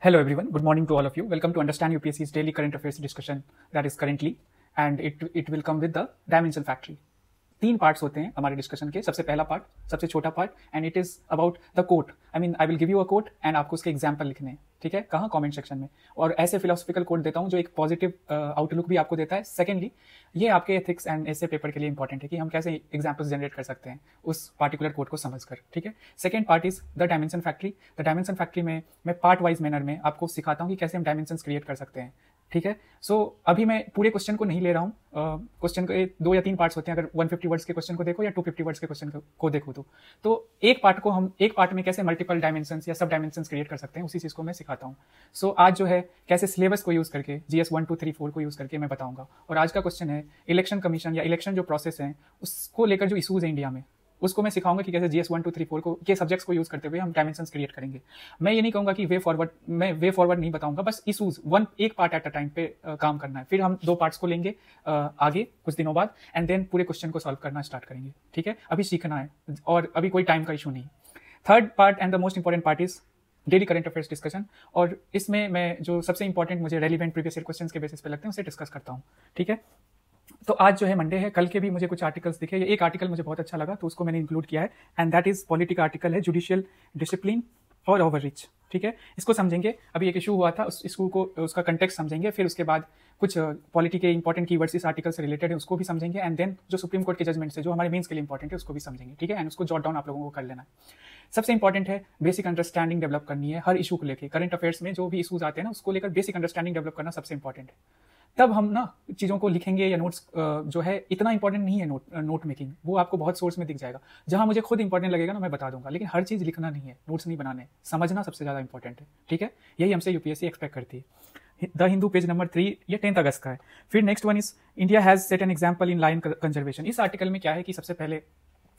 Hello everyone, good morning to all of you. Welcome to Understand UPSC's daily current affairs discussion that is currently and it will come with the Dimension Factory. 3 parts होते हैं हमारे discussion के. सबसे पहला part, सबसे छोटा part, and it is about the quote. I will give you a quote and आपको उसके एग्जाम्पल लिखने हैं. ठीक है, कहाँ? कमेंट सेक्शन में. और ऐसे फिलोसफिकल कोट देता हूँ जो एक पॉजिटिव आउटलुक भी आपको देता है. सेकेंडली, ये आपके एथिक्स एंड ऐसे पेपर के लिए इंपॉर्टेंट है कि हम कैसे एग्जाम्पल्स जनरेट कर सकते हैं उस पार्टिकुलर कोट को समझकर. ठीक है. Second part is the dimension factory. The dimension factory में मैं पार्ट वाइज मैनर में आपको सिखाता हूँ कि कैसे हम डायमेंशंस क्रिएट कर सकते हैं. ठीक है. सो अभी मैं पूरे क्वेश्चन को नहीं ले रहा हूँ. क्वेश्चन के 2 या 3 पार्ट्स होते हैं. अगर 150 वर्ड्स के क्वेश्चन को देखो या 250 वर्ड्स के क्वेश्चन को देखो तो एक पार्ट में कैसे मल्टीपल डायमेंशंस या सब डायमेंशंस क्रिएट कर सकते हैं उसी चीज को मैं सिखाता हूँ. सो आज जो है कैसे सिलेबस को यूज करके GS 1 2 3 4 को यूज करके मैं बताऊंगा. और आज का क्वेश्चन है इलेक्शन कमीशन या इलेक्शन जो प्रोसेस है उसको लेकर जो इशूज है इंडिया में, उसको मैं सिखाऊंगा कि कैसे GS 1 2 3 4 को के सब्जेक्ट्स को यूज करते हुए हम डायमेंशंस क्रिएट करेंगे. मैं ये नहीं कहूंगा कि वे फॉरवर्ड नहीं बताऊंगा. बस इशूज एक पार्ट एट अ टाइम पे काम करना है. फिर हम 2 पार्ट्स को लेंगे आगे कुछ दिनों बाद एंड देन पूरे क्वेश्चन को सॉल्व करना स्टार्ट करेंगे. ठीक है, अभी सीखना है और अभी कोई टाइम का इशू नहीं. Third part and the most important part is daily current affairs discussion. और इसमें मैं जो सबसे इंपॉर्टेंट मुझे रेलिवेंट प्रीवियस ईयर क्वेश्चंस के बेसिस पे लगते हैं उसे डिस्कस करता हूँ. ठीक है. तो आज जो है मंडे है. कल के भी मुझे कुछ आर्टिकल्स दिखे. एक आर्टिकल मुझे बहुत अच्छा लगा तो उसको मैंने इंक्लूड किया है एंड दैट इज पॉलिटी का आर्टिकल है, जुडिशियल डिसिप्लिन और ओवररीच. ठीक है, इसको समझेंगे. अभी एक इशू हुआ था, उस इशू को उसका कंटेक्स्ट समझेंगे. फिर उसके बाद कुछ पॉलिटी के इंपॉर्टेंट कीवर्ड्स इस आर्टिकल से रिलेटेड है उसको भी समझेंगे एंड देन जो सुप्रीम कोर्ट के जजमेंट से जो हमारे मेंस के लिए इंपॉर्टेंट है उसको भी समझेंगे. ठीक है, एंड उसको जॉट डाउन आप लोगों को कर लेना है. सबसे इंपॉर्टेंट है बेसिक अंडरस्टैंडिंग डेवलप करनी है हर इशू को लेकर. करंट अफेयर्स में जो भी इशूज आते हैं ना उसको लेकर बेसिक अंडरस्टैंडिंग डेवलप करना सबसे इंपॉर्टेंट है. तब हम ना चीज़ों को लिखेंगे या नोट्स जो है इतना इंपॉर्टेंट नहीं है. नोट मेकिंग वो आपको बहुत सोर्स में दिख जाएगा. जहां मुझे खुद इंपॉर्टेंट लगेगा ना मैं बता दूंगा, लेकिन हर चीज़ लिखना नहीं है, नोट्स नहीं बनाने. समझना सबसे ज़्यादा इंपॉर्टेंट है. ठीक है, यही हमसे यूपीएससी एक्सपेक्ट करती है. द हिंदू पेज नंबर 3, ये 10 अगस्त का है. फिर next one is India has set an example in lion conservation. इस आर्टिकल में क्या है कि सबसे पहले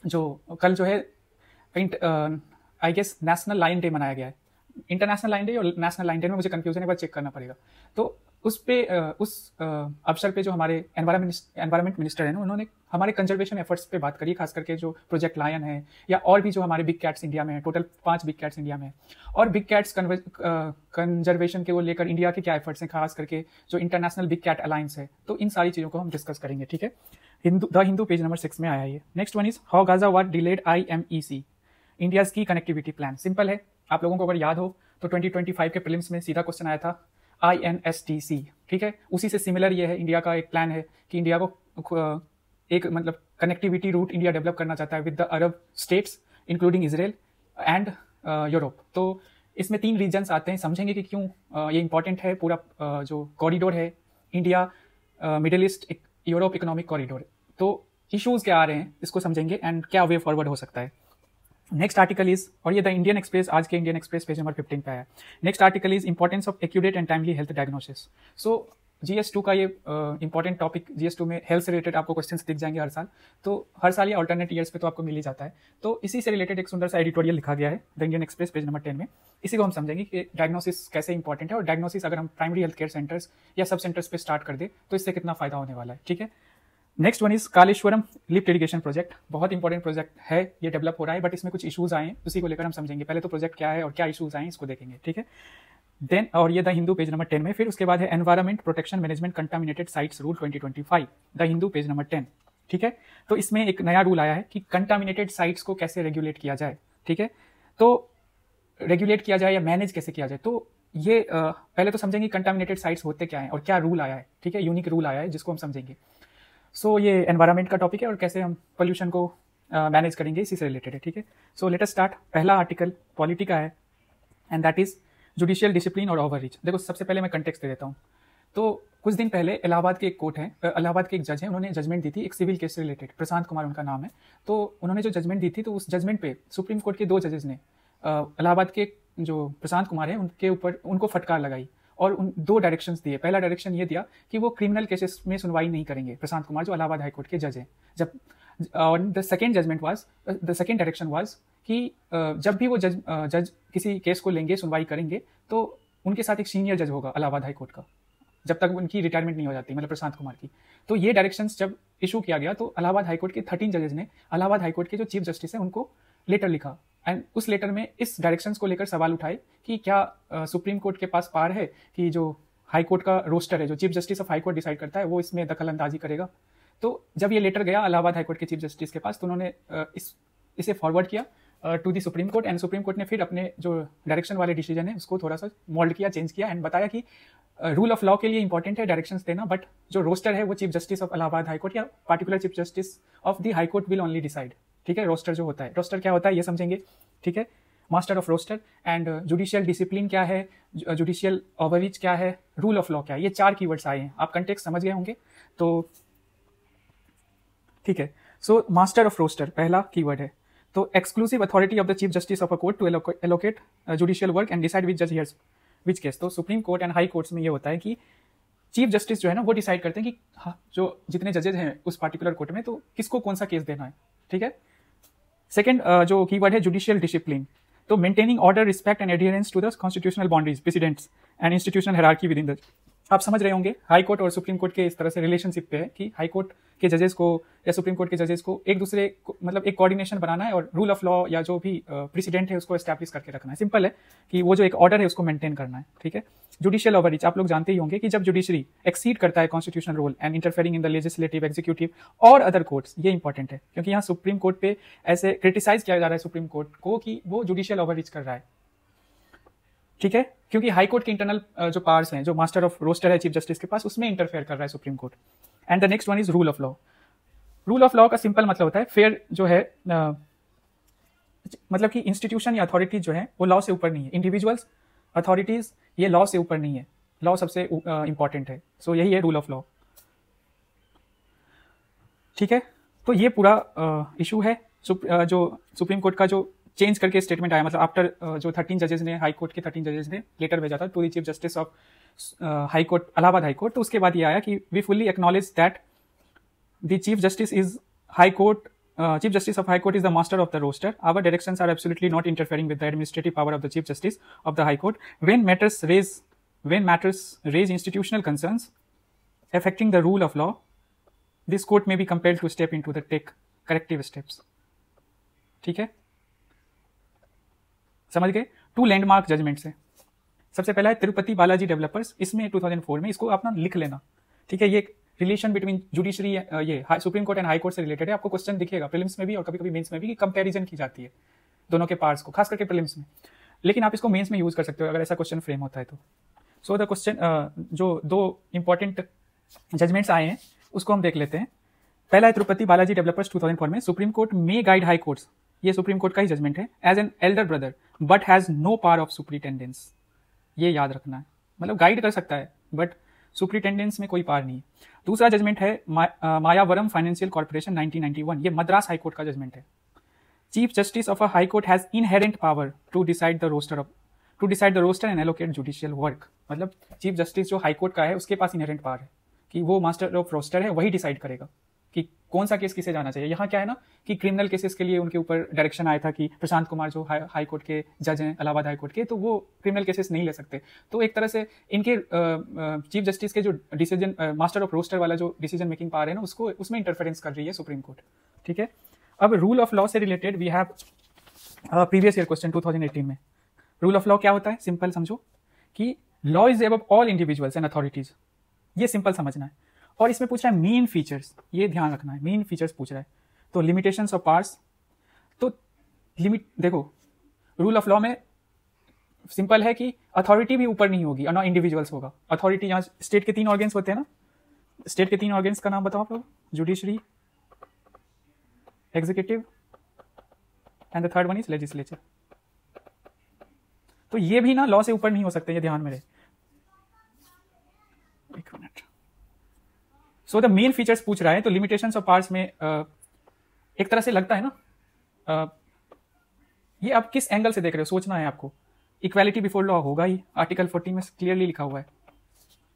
जो कल जो है I guess national lion day मनाया गया है. इंटरनेशनल लायन डे और नेशनल लायन डे में मुझे कंफ्यूजन है, बस चेक करना पड़ेगा. तो उस अवसर पे जो हमारे एनवायरमेंट मिनिस्टर है ना, उन्होंने हमारे कंजर्वेशन एफर्ट्स पे बात करी, खास करके जो प्रोजेक्ट लायन है या और भी जो हमारे बिग कैट्स इंडिया में है. टोटल 5 बिग कैट्स इंडिया में है. और बिग कैट्स कंजर्वेशन के वो लेकर इंडिया के क्या एफर्ट्स हैं, खास करके जो इंटरनेशनल बिग कैट अलायंस है. तो इन सारी चीज़ों को हम डिस्कस करेंगे. ठीक है, द हिंदू पेज नंबर 6 में आया ये. Next one is how Gaza war delayed IMEC India's की कनेक्टिविटी प्लान. सिंपल है, आप लोगों को अगर याद हो तो 2025 के प्रीलिम्स में सीधा क्वेश्चन आया था INSTC. ठीक है, उसी से सिमिलर ये है. इंडिया का एक प्लान है कि इंडिया को एक मतलब कनेक्टिविटी रूट इंडिया डेवलप करना चाहता है with the Arab states including Israel and Europe. तो इसमें 3 रीजन्स आते हैं. समझेंगे कि क्यों ये इंपॉर्टेंट है. पूरा जो कॉरिडोर है India middle east Europe economic corridor. तो इश्यूज क्या आ रहे हैं इसको समझेंगे एंड क्या वे फॉरवर्ड हो सकता है. नेक्स्ट आर्टिकल इज, और ये द इंडियन एक्सप्रेस, आज के इंडियन एक्सप्रेस पेज नंबर 15 पे आया. Next article is importance of accurate and timely health diagnosis. So GS 2 का ये इंपॉर्टेंट टॉपिक. GS 2 में हेल्थ से रिलेटेड आपको क्वेश्चंस दिख जाएंगे हर साल. तो हर साल या अल्टरनेट ईयर्स पे तो आपको मिल ही जाता है. तो इसी से रिलेटेड एक सुंदर सा एडिटोरियल लिखा गया है the Indian express page number 10 में. इसी को हम समझेंगे कि डायग्नोसिस कैसे इंपॉर्टेंट है और डायग्नोसिस अगर हम प्राइमरी हेल्थ केयर सेंटर्स या सब सेंटर्स पे स्टार्ट कर दे तो इससे कितना फायदा होने वाला है. ठीक है. Next one is Kaleshwaram lift irrigation project. बहुत इंपॉर्टेंट प्रोजेक्ट है, ये डेवलप हो रहा है बट इसमें कुछ इशूज आए हैं, उसी को लेकर हम समझेंगे. पहले तो प्रोजेक्ट क्या है और क्या इशूज आए हैं इसको देखेंगे. ठीक है. देन और ये द हिंदू पेज नंबर 10 में. फिर उसके बाद है environment protection management contaminated sites rule 2025, the Hindu page number 10. ठीक है. तो इसमें एक नया रूल आया है कि कंटामिनेटेड साइट्स को कैसे रेगुलेट किया जाए. ठीक है. तो रेगुलेट किया जाए या मैनेज कैसे किया जाए. तो ये पहले तो समझेंगे कंटामिनेटेड साइट्स होते क्या है और क्या रूल आया है. ठीक है, यूनिक रूल आया है जिसको हम समझेंगे. सो ये एनवायरमेंट का टॉपिक है और कैसे हम पोल्यूशन को मैनेज करेंगे इसी से रिलेटेड है. ठीक है. So let us start. पहला आर्टिकल पॉलिटी का है and that is judicial discipline और ओवररीच. देखो सबसे पहले मैं कंटेक्स्ट दे देता हूँ. तो कुछ दिन पहले इलाहाबाद के एक कोर्ट है, इलाहाबाद के एक जज हैं, उन्होंने जजमेंट दी थी एक सिविल केस से रिलेटेड. प्रशांत कुमार उनका नाम है. तो उन्होंने जो जजमेंट दी थी तो उस जजमेंट पे सुप्रीम कोर्ट के 2 जजेस ने इलाहाबाद के जो प्रशांत कुमार है उनके ऊपर उनको फटकार लगाई और उन 2 डायरेक्शंस दिए. पहला डायरेक्शन ये दिया कि वो क्रिमिनल केसेस में सुनवाई नहीं करेंगे प्रशांत कुमार जो इलाहाबाद हाईकोर्ट के जज हैं. द सेकेंड डायरेक्शन वाज कि जब भी वो जज किसी केस को लेंगे सुनवाई करेंगे तो उनके साथ एक सीनियर जज होगा इलाहाबाद हाईकोर्ट का जब तक उनकी रिटायरमेंट नहीं हो जाती, मतलब प्रशांत कुमार की. तो ये डायरेक्शंस जब इशू किया गया तो इलाहाबाद हाईकोर्ट के 13 जजेस ने इलाहाबाद हाईकोर्ट के जो चीफ जस्टिस है उनको लेटर लिखा एंड उस लेटर में इस डायरेक्शंस को लेकर सवाल उठाए कि क्या सुप्रीम कोर्ट के पास पावर है कि जो हाई कोर्ट का रोस्टर है, जो chief justice of high court decide करता है, वो इसमें दखल अंदाजी करेगा। तो जब ये लेटर गया इलाहाबाद हाई कोर्ट के चीफ जस्टिस के पास, तो उन्होंने इसे फॉरवर्ड किया to the supreme court, and supreme court ने फिर अपने जो डायरेक्शन वाले डिसीजन है उसको थोड़ा सा मोल्ड किया, चेंज किया, एंड बताया कि रूल ऑफ लॉ के लिए इंपॉर्टेंट है डायरेक्शंस देना, बट जो रोस्टर है वो chief justice of Allahabad high court या particular chief justice of the high court will only decide. ठीक है, रोस्टर जो होता है, रोस्टर क्या होता है ये समझेंगे। ठीक है, master of roster and judicial discipline क्या है, जुडिशियल ओवररीच क्या है, रूल ऑफ लॉ क्या है, ये 4 कीवर्ड्स आए हैं। आप कंटेक्स्ट समझ गए होंगे तो ठीक है। सो मास्टर ऑफ रोस्टर पहला कीवर्ड है, तो exclusive authority of the chief justice of a court to allocate judicial work and decide which जज हियर्स विच केस। तो supreme court and high courts में ये होता है कि चीफ जस्टिस जो है ना वो डिसाइड करते हैं कि हाँ, जो जितने जजेज हैं उस पार्टिकुलर कोर्ट में तो किसको कौन सा केस देना है। ठीक है। सेकंड जो कीवर्ड है जुडिशियल डिसिप्लिन, तो maintaining order, respect and adherence to the constitutional boundaries, precedents and institutional hierarchy within the. आप समझ रहे होंगे हाई कोर्ट और सुप्रीम कोर्ट के इस तरह से रिलेशनशिप पे है कि हाई कोर्ट के जजेस को या सुप्रीम कोर्ट के जजेस को एक दूसरे को मतलब एक कोऑर्डिनेशन बनाना है और रूल ऑफ लॉ या जो भी प्रेसिडेंट है उसको एस्टैब्लिश करके रखना है। सिंपल है कि वो जो एक ऑर्डर है उसको मेंटेन करना है। ठीक है। जुडिशियल ओवररीच आप लोग जानते ही होंगे कि जब जुडिशरी एक्सीड करता है constitutional role and interfering in the legislative, executive और अदर कोर्ट्स, ये इंपॉर्टेंट है क्योंकि यहाँ सुप्रीम कोर्ट पे ऐसे क्रिटिसाइज किया जा रहा है सुप्रीम कोर्ट को कि वो जुडिशियल ओवररीच कर रहा है। ठीक है, क्योंकि हाई कोर्ट के इंटरनल जो पावर्स हैं, जो मास्टर ऑफ रोस्टर है चीफ जस्टिस के पास, उसमें इंटरफेयर कर रहा है supreme court. And the next one is rule of law. Rule of law का सिंपल मतलब होता है फेयर जो है मतलब कि इंस्टीट्यूशन या अथॉरिटी जो है वो लॉ से ऊपर नहीं है, इंडिविजुअल्स अथॉरिटीज ये लॉ से ऊपर नहीं है, लॉ सबसे इंपॉर्टेंट है। सो यही है रूल ऑफ लॉ। ठीक है, तो ये पूरा इशू है जो सुप्रीम कोर्ट का जो चेंज करके स्टेटमेंट आया, मतलब आफ्टर जो 13 जजेस ने, हाई कोर्ट के 13 जजेस ने लेटर भेजा था to the chief justice of high court, Allahabad high court, तो उसके बाद ये आया कि we fully acknowledge that the chief justice is high court, Chief Justice of High Court is the master of the roster. Our directions are absolutely not interfering with the administrative power of the Chief Justice of the High Court. When matters raise institutional concerns affecting the rule of law, this court may be compelled to step into the take corrective steps. ठीक है, समझ गए। 2 landmark judgments है। सबसे पहला है Tirupati Balaji developers, इसमें 2004 में, इसको अपना लिख लेना। ठीक है, ये रिलेशन बिटवीन जुडिशरी ये supreme court and high court से रिलेटेड है। आपको क्वेश्चन दिखेगा प्रीलिम्स में भी और कभी कभी मेंस में भी कि कंपैरिजन की जाती है दोनों के पार्ट्स को, खास करके प्रीलिम्स में, लेकिन आप इसको मेंस में यूज कर सकते हो अगर ऐसा क्वेश्चन फ्रेम होता है तो। सो द क्वेश्चन जो 2 इंपॉर्टेंट जजमेंट्स आए हैं उसको हम देख लेते हैं। पहला है तिरुपति बालाजी डेवलपर्स 2004 में, supreme court may guide high courts, ये सुप्रीम कोर्ट का ही जजमेंट है, as an elder brother but has no power of superintendence. ये याद रखना है, मतलब गाइड कर सकता है बट सुप्रिटेंडेंस में कोई पावर नहीं है। दूसरा जजमेंट है मायावरम फाइनेंशियल कॉर्पोरेशन 1991, ये मद्रास हाई कोर्ट का जजमेंट है। Chief justice of a high court has inherent power to decide the roster and allocate judicial work. मतलब चीफ जस्टिस जो हाई कोर्ट का है उसके पास इनहेरेंट पावर है कि वो मास्टर ऑफ रोस्टर है, वही डिसाइड करेगा कि कौन सा केस किसे जाना चाहिए। यहाँ क्या है ना कि क्रिमिनल केसेस के लिए उनके ऊपर डायरेक्शन आया था कि प्रशांत कुमार जो हाई कोर्ट के जज हैं इलाहाबाद हाई कोर्ट के, तो वो क्रिमिनल केसेस नहीं ले सकते। तो एक तरह से इनके चीफ जस्टिस के जो डिसीजन, मास्टर ऑफ रोस्टर वाला जो डिसीजन मेकिंग पावर है ना, उसको उसमें इंटरफेरेंस कर रही है सुप्रीम कोर्ट। ठीक है, अब रूल ऑफ लॉ से related we have previous year question 2018 में। रूल ऑफ लॉ क्या होता है, सिंपल समझो कि law is above all individuals and authorities, ये सिंपल समझना है। और इसमें पूछ रहा है मेन फीचर्स, ये ध्यान रखना है, मेन फीचर्स पूछ रहा है। तो लिमिटेशंस ऑफ पावर्स, तो लिमिट देखो रूल ऑफ लॉ में सिंपल है कि अथॉरिटी भी ऊपर नहीं होगी और ना इंडिविजुअल्स होगा। अथॉरिटी यहाँ स्टेट के 3 ऑर्गेन्स होते हैं ना, स्टेट के 3 ऑर्गेन्स का नाम बताओ आप लोग, judiciary, executive and the third one is legislature. तो ये भी ना लॉ से ऊपर नहीं हो सकते, ये ध्यान में रहे। एक minute. So the main features पूछ रहा है, तो लिमिटेशंस ऑफ पावर्स में एक तरह से लगता है ना, ये आप किस एंगल से देख रहे हो सोचना है आपको। इक्वालिटी बिफोर लॉ होगा ही, आर्टिकल 14 में क्लियरली लिखा हुआ है,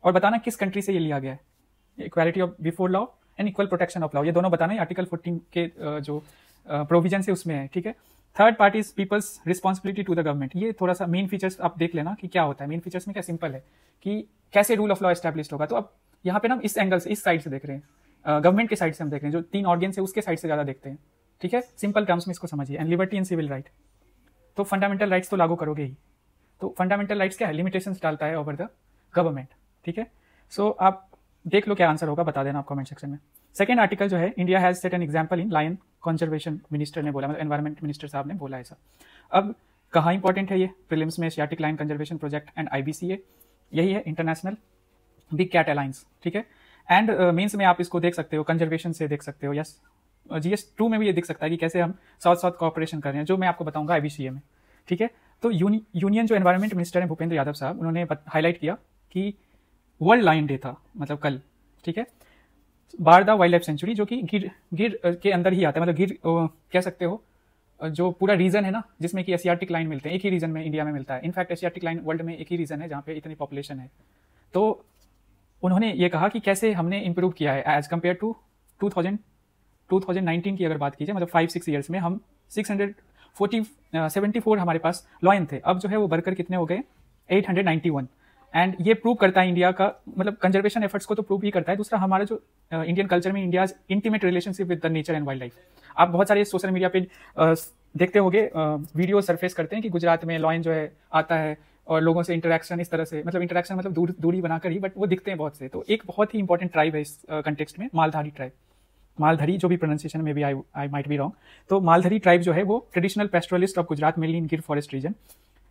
और बताना किस कंट्री से ये लिया गया है। Equality of before law and equal protection of law, ये दोनों बताना है आर्टिकल 14 के जो प्रोविजन है उसमें है। ठीक है, third party is people's responsibility to the government, ये थोड़ा सा मेन फीचर्स आप देख लेना कि क्या होता है। मेन फीचर्स में क्या सिंपल है कि कैसे रूल ऑफ लॉ एस्टैब्लिश होगा। तो अब यहाँ पे ना इस एंगल से, इस साइड से देख रहे हैं, गवर्नमेंट के साइड से हम देख रहे हैं, जो 3 ऑर्गेन्स है उसके साइड से ज्यादा देखते हैं। ठीक है, सिंपल टर्म्स में इसको समझिए। And liberty and civil right, तो फंडामेंटल राइट्स तो लागू करोगे ही। तो फंडामेंटल राइट्स क्या है, लिमिटेशंस डालता है ओवर द गवर्नमेंट, ठीक है। सो आप देख लो क्या आंसर होगा, बता देना आप कमेंट सेक्शन में। सेकंड आर्टिकल जो है, India has set an example in lion conservation, minister ने बोला, मतलब एनवायरमेंट मिनिस्टर साहब ने बोला ऐसा। अब कहाँ इंपॉर्टेंट है ये, प्रीलिम्स में Asiatic lion conservation project and IBCA, यही है इंटरनेशनल बिग कैट अलायंस, ठीक है। एंड मेंस में आप इसको देख सकते हो, कंजर्वेशन से देख सकते हो, यस GS2 में भी ये दिख सकता है कि कैसे हम साथ साथ कोऑपरेशन कर रहे हैं, जो मैं आपको बताऊंगा IBCA में, ठीक है। तो यूनियन जो एनवायरमेंट मिनिस्टर है भूपेंद्र यादव साहब, उन्होंने हाईलाइट किया कि वर्ल्ड लायन डे था, मतलब कल, ठीक है, बारदा वाइल्ड लाइफ सेंचुरी, जो कि गिर के अंदर ही आता है, मतलब गिर कह सकते हो जो पूरा रीजन है ना जिसमें कि एशियाटिक लाइन मिलते हैं, एक ही रीजन में इंडिया में मिलता है। इनफैक्ट एशियाटिक लाइन वर्ल्ड में एक ही रीजन है जहाँ पे इतनी पॉपुलेशन है। तो उन्होंने ये कहा कि कैसे हमने इंप्रूव किया है एज कम्पेयर टू 2019 की अगर बात की जाए, मतलब 5-6 ईयर्स में हम 674 हमारे पास लॉयन थे, अब जो है वो बढ़कर कितने हो गए 891। एंड ये प्रूव करता है इंडिया का, मतलब कंजर्वेशन एफर्ट्स को तो प्रूव ही करता है। दूसरा हमारा जो इंडियन कल्चर में India intimate relationship with the nature and wild life. आप बहुत सारे सोशल मीडिया पे देखते होंगे, वीडियो सरफेस करते हैं कि गुजरात में लॉयन जो है आता है और लोगों से इंटरेक्शन इस तरह से, मतलब इंटरेक्शन मतलब दूरी बनाकर ही, बट वो दिखते हैं बहुत से। तो एक बहुत ही इंपॉर्टेंट ट्राइब है इस कंटेक्स्ट में, मालधारी ट्राइब, मालधारी, जो भी प्रोनाउंसिएशन में भी आई माइट बी रॉन्ग। तो मालधारी ट्राइब जो है वो traditional pastoralist of Gujarat, mainly in Gir forest region.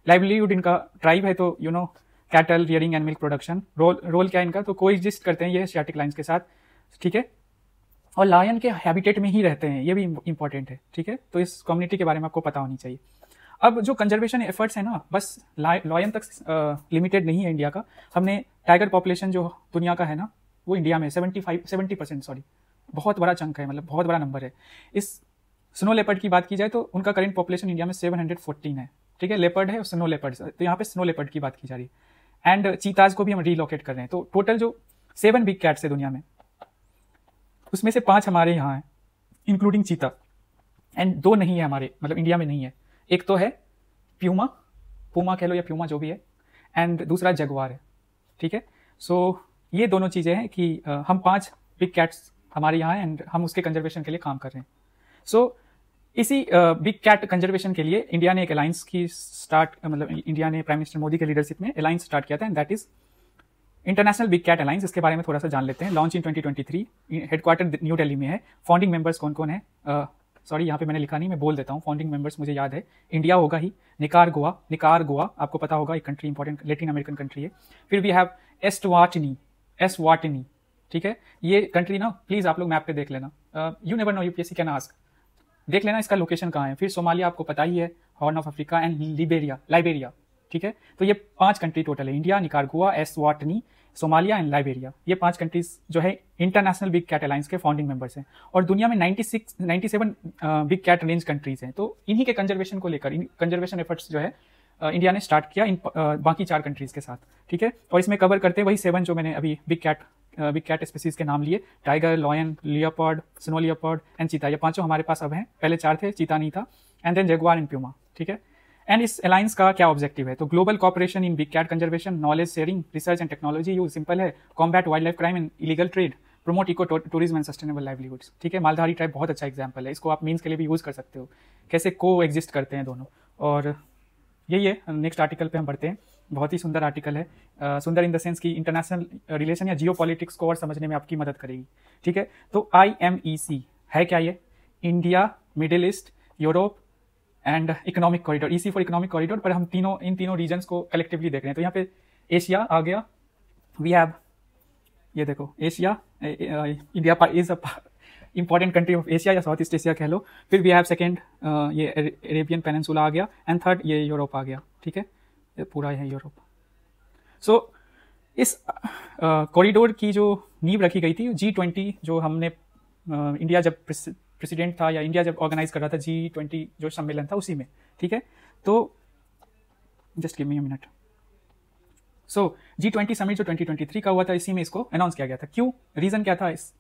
Livelihood इनका ट्राइब है, तो you know cattle rearing and milk production. Role क्या है इनका, तो कोएग्जिस्ट करते हैं ये एशियाटिक लाइन्स के साथ, ठीक है, और लायन के हैबिटेट में ही रहते हैं, ये भी इंपॉर्टेंट है, ठीक है। तो इस कम्युनिटी के बारे में आपको पता होनी चाहिए। अब जो कंजर्वेशन एफर्ट्स है ना, बस लॉयन तक लिमिटेड नहीं है इंडिया का। हमने टाइगर पॉपुलेशन जो दुनिया का है ना, वो इंडिया में 70% सॉरी, बहुत बड़ा चंक है, मतलब बहुत बड़ा नंबर है। इस स्नो लेपर्ड की बात की जाए तो उनका करेंट पॉपुलेशन इंडिया में 714 है, ठीक है। लेपर्ड है, स्नो लेपर्ड, तो यहाँ पे स्नो लेपर्ड की बात की जा रही है। एंड चीताज को भी हम रीलोकेट कर रहे हैं। तो टोटल जो 7 बिग कैट्स है दुनिया में, उसमें से 5 हमारे यहाँ है, इंक्लूडिंग चीता, एंड 2 नहीं है हमारे, मतलब इंडिया में नहीं है। एक तो है प्यूमा कह लो या प्यूमा जो भी है, एंड दूसरा जगुआर है, ठीक है। सो ये दोनों चीज़ें हैं कि हम 5 बिग कैट्स हमारे यहाँ हैं एंड हम उसके कंजर्वेशन के लिए काम कर रहे हैं। सो इसी बिग कैट कंजर्वेशन के लिए इंडिया ने एक अलायंस की मतलब इंडिया ने प्राइम मिनिस्टर मोदी के लीडरशिप में अलायंस स्टार्ट किया था, and that is international big cat alliance. इसके बारे में थोड़ा सा जान लेते हैं। Launch in 2023, headquarter New Delhi में है। फाउंडिंग मेंबर्स कौन कौन है, सॉरी यहाँ पे मैंने लिखा नहीं, मैं बोल देता हूँ। फाउंडिंग मेंबर्स मुझे याद है, इंडिया होगा ही, निकार गोवा आपको पता होगा, एक country important Latin American country है। फिर वी हैव एस्वाटिनी, ठीक है। ये कंट्री ना प्लीज आप लोग मैप पे देख लेना, you never no, UPSC can ask, देख लेना इसका लोकेशन कहाँ है। फिर सोमालिया आपको पता ही है, Horn of Africa, and Liberia, ठीक है। तो ये 5 कंट्री टोटल है, India, Nicaragua, Eswatini, Somalia and Liberia. ये 5 कंट्रीज जो है इंटरनेशनल बिग कैट अलायंस के फाउंडिंग मेंबर्स हैं। और दुनिया में 97 बिग कैट रेंज कंट्रीज हैं। तो इन्हीं के कंजर्वेशन को लेकर कंजर्वेशन एफर्ट्स जो है इंडिया ने स्टार्ट किया इन बाकी 4 कंट्रीज के साथ, ठीक है। और इसमें कवर करते हैं वही 7 जो मैंने अभी बिग कैट स्पीसीज के नाम लिए, tiger, lion, leopard, snow leopard and चीता। ये 5 हमारे पास अब हैं, पहले 4 थे, चीता नहीं था, and then jaguar and puma, ठीक है। एंड इस अलायंस का क्या ऑब्जेक्टिव है, तो global cooperation in big cat conservation, knowledge sharing, research and technology use, simple है, combat wildlife crime and illegal trade, promote ecotourism and sustainable livelihoods, ठीक है। मालधारी ट्राइब बहुत अच्छा एग्जाम्पल है, इसको आप मीन्स के लिए भी यूज कर सकते हो, कैसे को एग्जिस्ट करते हैं दोनों। और यही है, नेक्स्ट आर्टिकल पे हम बढ़ते हैं। बहुत ही सुंदर आर्टिकल है, सुंदर इन द सेंस कि इंटरनेशनल रिलेशन या जियो पॉलिटिक्स को और समझने में आपकी मदद करेगी, ठीक है। तो IMEC है क्या, ये India, middle east, Europe and economic corridor, EC for economic corridor. पर हम इन तीनों रीजन्स को कलेक्टिवली देख रहे हैं। तो यहाँ पे एशिया आ गया, वी हैव, ये देखो Asia, India is a important country of Asia या साउथ ईस्ट एशिया कह लो। फिर वी हैव सेकेंड ये अरेबियन पेनिनसुला आ गया, एंड थर्ड ये यूरोप आ गया, ठीक है, ये पूरा है यूरोप। सो इस कॉरिडोर की जो नींव रखी गई थी, G20 जो हमने इंडिया जब प्रेसिडेंट था या इंडिया जब ऑर्गेनाइज कर रहा था G20 जो सम्मेलन था, उसी में, ठीक है। तो just give me a minute. So G20 summit जो 2023 का हुआ था, इसी में इसको अनाउंस किया गया था। क्यों, रीजन क्या था इस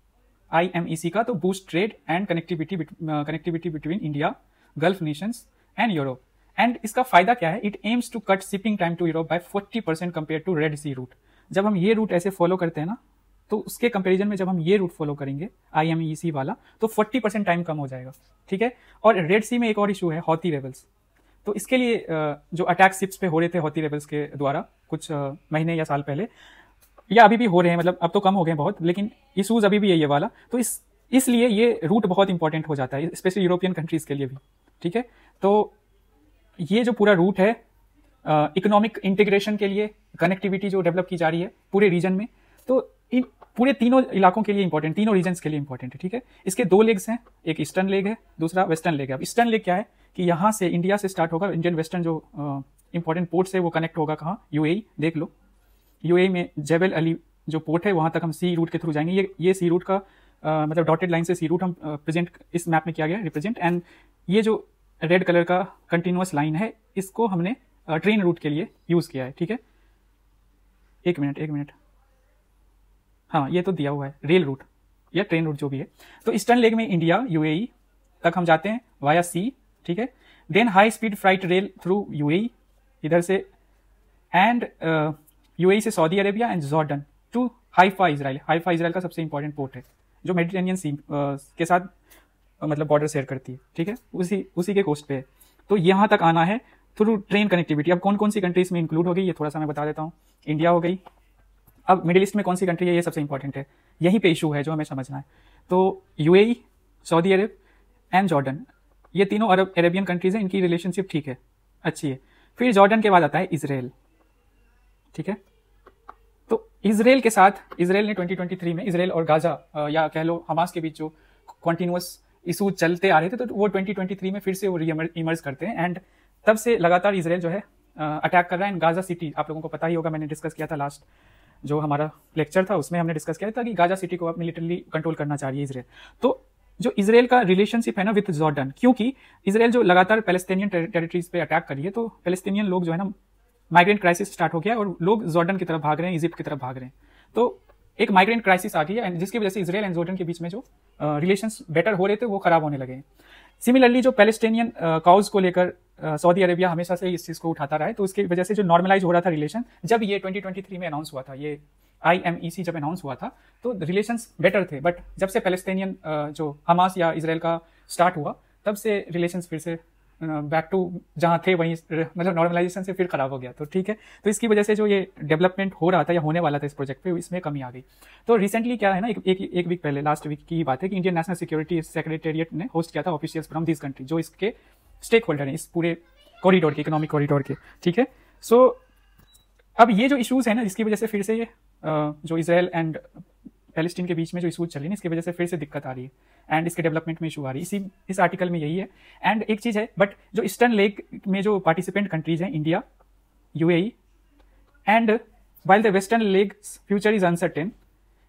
IMEC का, तो boost trade and connectivity between India, Gulf nations and Europe. And इसका फायदा क्या है, it aims to cut shipping time to Europe by 40% compare to Red Sea route. जब हम ये रूट ऐसे फॉलो करते हैं ना, तो उसके कंपैरिजन में जब हम ये रूट फॉलो करेंगे IMEC वाला, तो 40% टाइम कम हो जाएगा, ठीक है। और रेड सी में एक और इशू है, हौती रेबल्स। तो इसके लिए जो अटैक शिप्स पे हो रहे थे हौती रेबल्स के द्वारा कुछ महीने या साल पहले, या अभी भी हो रहे हैं, मतलब अब तो कम हो गए बहुत, लेकिन इशूज अभी भी है ये वाला। तो इसलिए ये रूट बहुत इंपॉर्टेंट हो जाता है, स्पेशली यूरोपियन कंट्रीज के लिए भी। ठीक है, तो ये जो पूरा रूट है इकोनॉमिक इंटीग्रेशन के लिए, कनेक्टिविटी जो डेवलप की जा रही है पूरे रीजन में, तो इन पूरे तीनों इलाकों के लिए इंपॉर्टेंट, तीनों रीजन्स के लिए इंपॉर्टेंट है। ठीक है, इसके दो लेग्स हैं, एक ईस्टर्न लेग है, दूसरा वेस्टर्न लेग है। अब ईस्टर्न लेग क्या है कि यहाँ से इंडिया से स्टार्ट होगा, इंडियन वेस्टर्न जो इंपॉर्टेंट पोर्ट्स है वो कनेक्ट होगा कहाँ, यूएई। देख लो यूएई में जेबल अली जो पोर्ट है वहां तक हम सी रूट के थ्रू जाएंगे। ये सी रूट का मतलब डॉटेड लाइन से सी रूट हम प्रेजेंट इस मैप में किया गया रिप्रेजेंट। एंड ये जो रेड कलर का कंटिन्यूअस लाइन है इसको हमने ट्रेन रूट के लिए यूज किया है। ठीक है, एक मिनट, हाँ ये तो दिया हुआ है रेल रूट या ट्रेन रूट जो भी है। तो ईस्टर्न लेग में इंडिया यूएई तक हम जाते हैं वाया सी। ठीक है, then high speed freight rail through UAE इधर से, एंड यूएई से Saudi Arabia and Jordan to Haifa Israel. Haifa Israel का सबसे इंपॉर्टेंट पोर्ट है जो मेडिटेरेनियन सी के साथ मतलब बॉर्डर शेयर करती है। ठीक है, उसी के कोस्ट पे है। तो यहाँ तक आना है थ्रू ट्रेन कनेक्टिविटी। अब कौन कौन सी कंट्रीज में इंक्लूड हो गई ये थोड़ा सा मैं बता देता हूँ। इंडिया हो गई, अब मिडिल ईस्ट में कौन सी कंट्री है ये सबसे इंपॉर्टेंट है, यहीं पे इशू है जो हमें समझना है। तो UAE, Saudi Arab and Jordan, ये तीनों अरेबियन कंट्रीज हैं, इनकी रिलेशनशिप ठीक है, अच्छी है। फिर जॉर्डन के बाद आता है इजराइल। ठीक है, तो इजराइल के साथ, इजराइल ने 2023 में इजराइल और गाजा या कह लो हमास के बीच जो कॉन्टिन्यूअस इशू चलते आ रहे थे, तो वो 2023 में फिर से वो इमर्ज करते हैं। एंड तब से लगातार इजराइल जो है अटैक कर रहा है। एंड गाजा सिटी आप लोगों को पता ही होगा, मैंने डिस्कस किया था लास्ट जो हमारा लेक्चर था उसमें हमने डिस्कस किया था कि गाजा सिटी को अब मिलिटरली कंट्रोल करना चाह रही है इजराइल। तो जो इजराइल का रिलेशनशिप है ना विद जॉर्डन, क्योंकि इजराइल जो लगातार पैलेस्टीनियन टेरिटरीज पे अटैक करी है, तो पैलेस्टीनियन लोग जो है ना, माइग्रेंट क्राइसिस स्टार्ट हो गया और लोग जॉर्डन की तरफ भाग रहे हैं, इजिप्ट की तरफ भाग रहे हैं। तो एक माइग्रेंट क्राइसिस आ गई है, एंड जिसकी वजह से इजराइल एंड जॉर्डन के बीच में जो रिलेशंस बेटर हो रहे थे वो खराब होने लगे हैं। सिमिलरली जो पैलेस्टीनियन काउज को लेकर सऊदी अरेबिया हमेशा से इस चीज को उठाता रहा है, तो उसकी वजह से जो नॉर्मलाइज हो रहा था रिलेशन, जब ये 2023 में अनाउंस हुआ था, ये IMEC जब अनाउंस हुआ था तो रिलेशंस बेटर थे। बट जब से पैलेस्टीनियन जो हमास या इजराइल का स्टार्ट हुआ, तब से रिलेशंस फिर से बैक टू जहाँ थे वहीं, मतलब नॉर्मलाइजेशन से फिर खराब हो गया। तो ठीक है, तो इसकी वजह से जो ये डेवलपमेंट हो रहा था या होने वाला था इस प्रोजेक्ट पे, इसमें कमी आ गई। तो रिसेंटली क्या है ना, एक वीक पहले, लास्ट वीक की बात है कि इंडियन नेशनल सिक्योरिटी सेक्रेटेरिएट ने होस्ट किया था ऑफिशियल्स फ्रॉम दिस कंट्री जो इसके स्टेक होल्डर हैं इस पूरे कॉरिडोर के, इकोनॉमिक कॉरिडोर के। ठीक है, सो अब ये जो इशूज है ना, इसकी वजह से फिर से जो इजराइल एंड पैलेस्टीन के बीच में जो इशूज चल रही है, इसकी वजह से फिर से दिक्कत आ रही है एंड इसके डेवलपमेंट में इशू आ रही है। इस आर्टिकल में यही है। एंड एक चीज है, बट जो ईस्टर्न लेग में जो पार्टिसिपेंट कंट्रीज हैं, India, UAE, and while the western leg future is uncertain,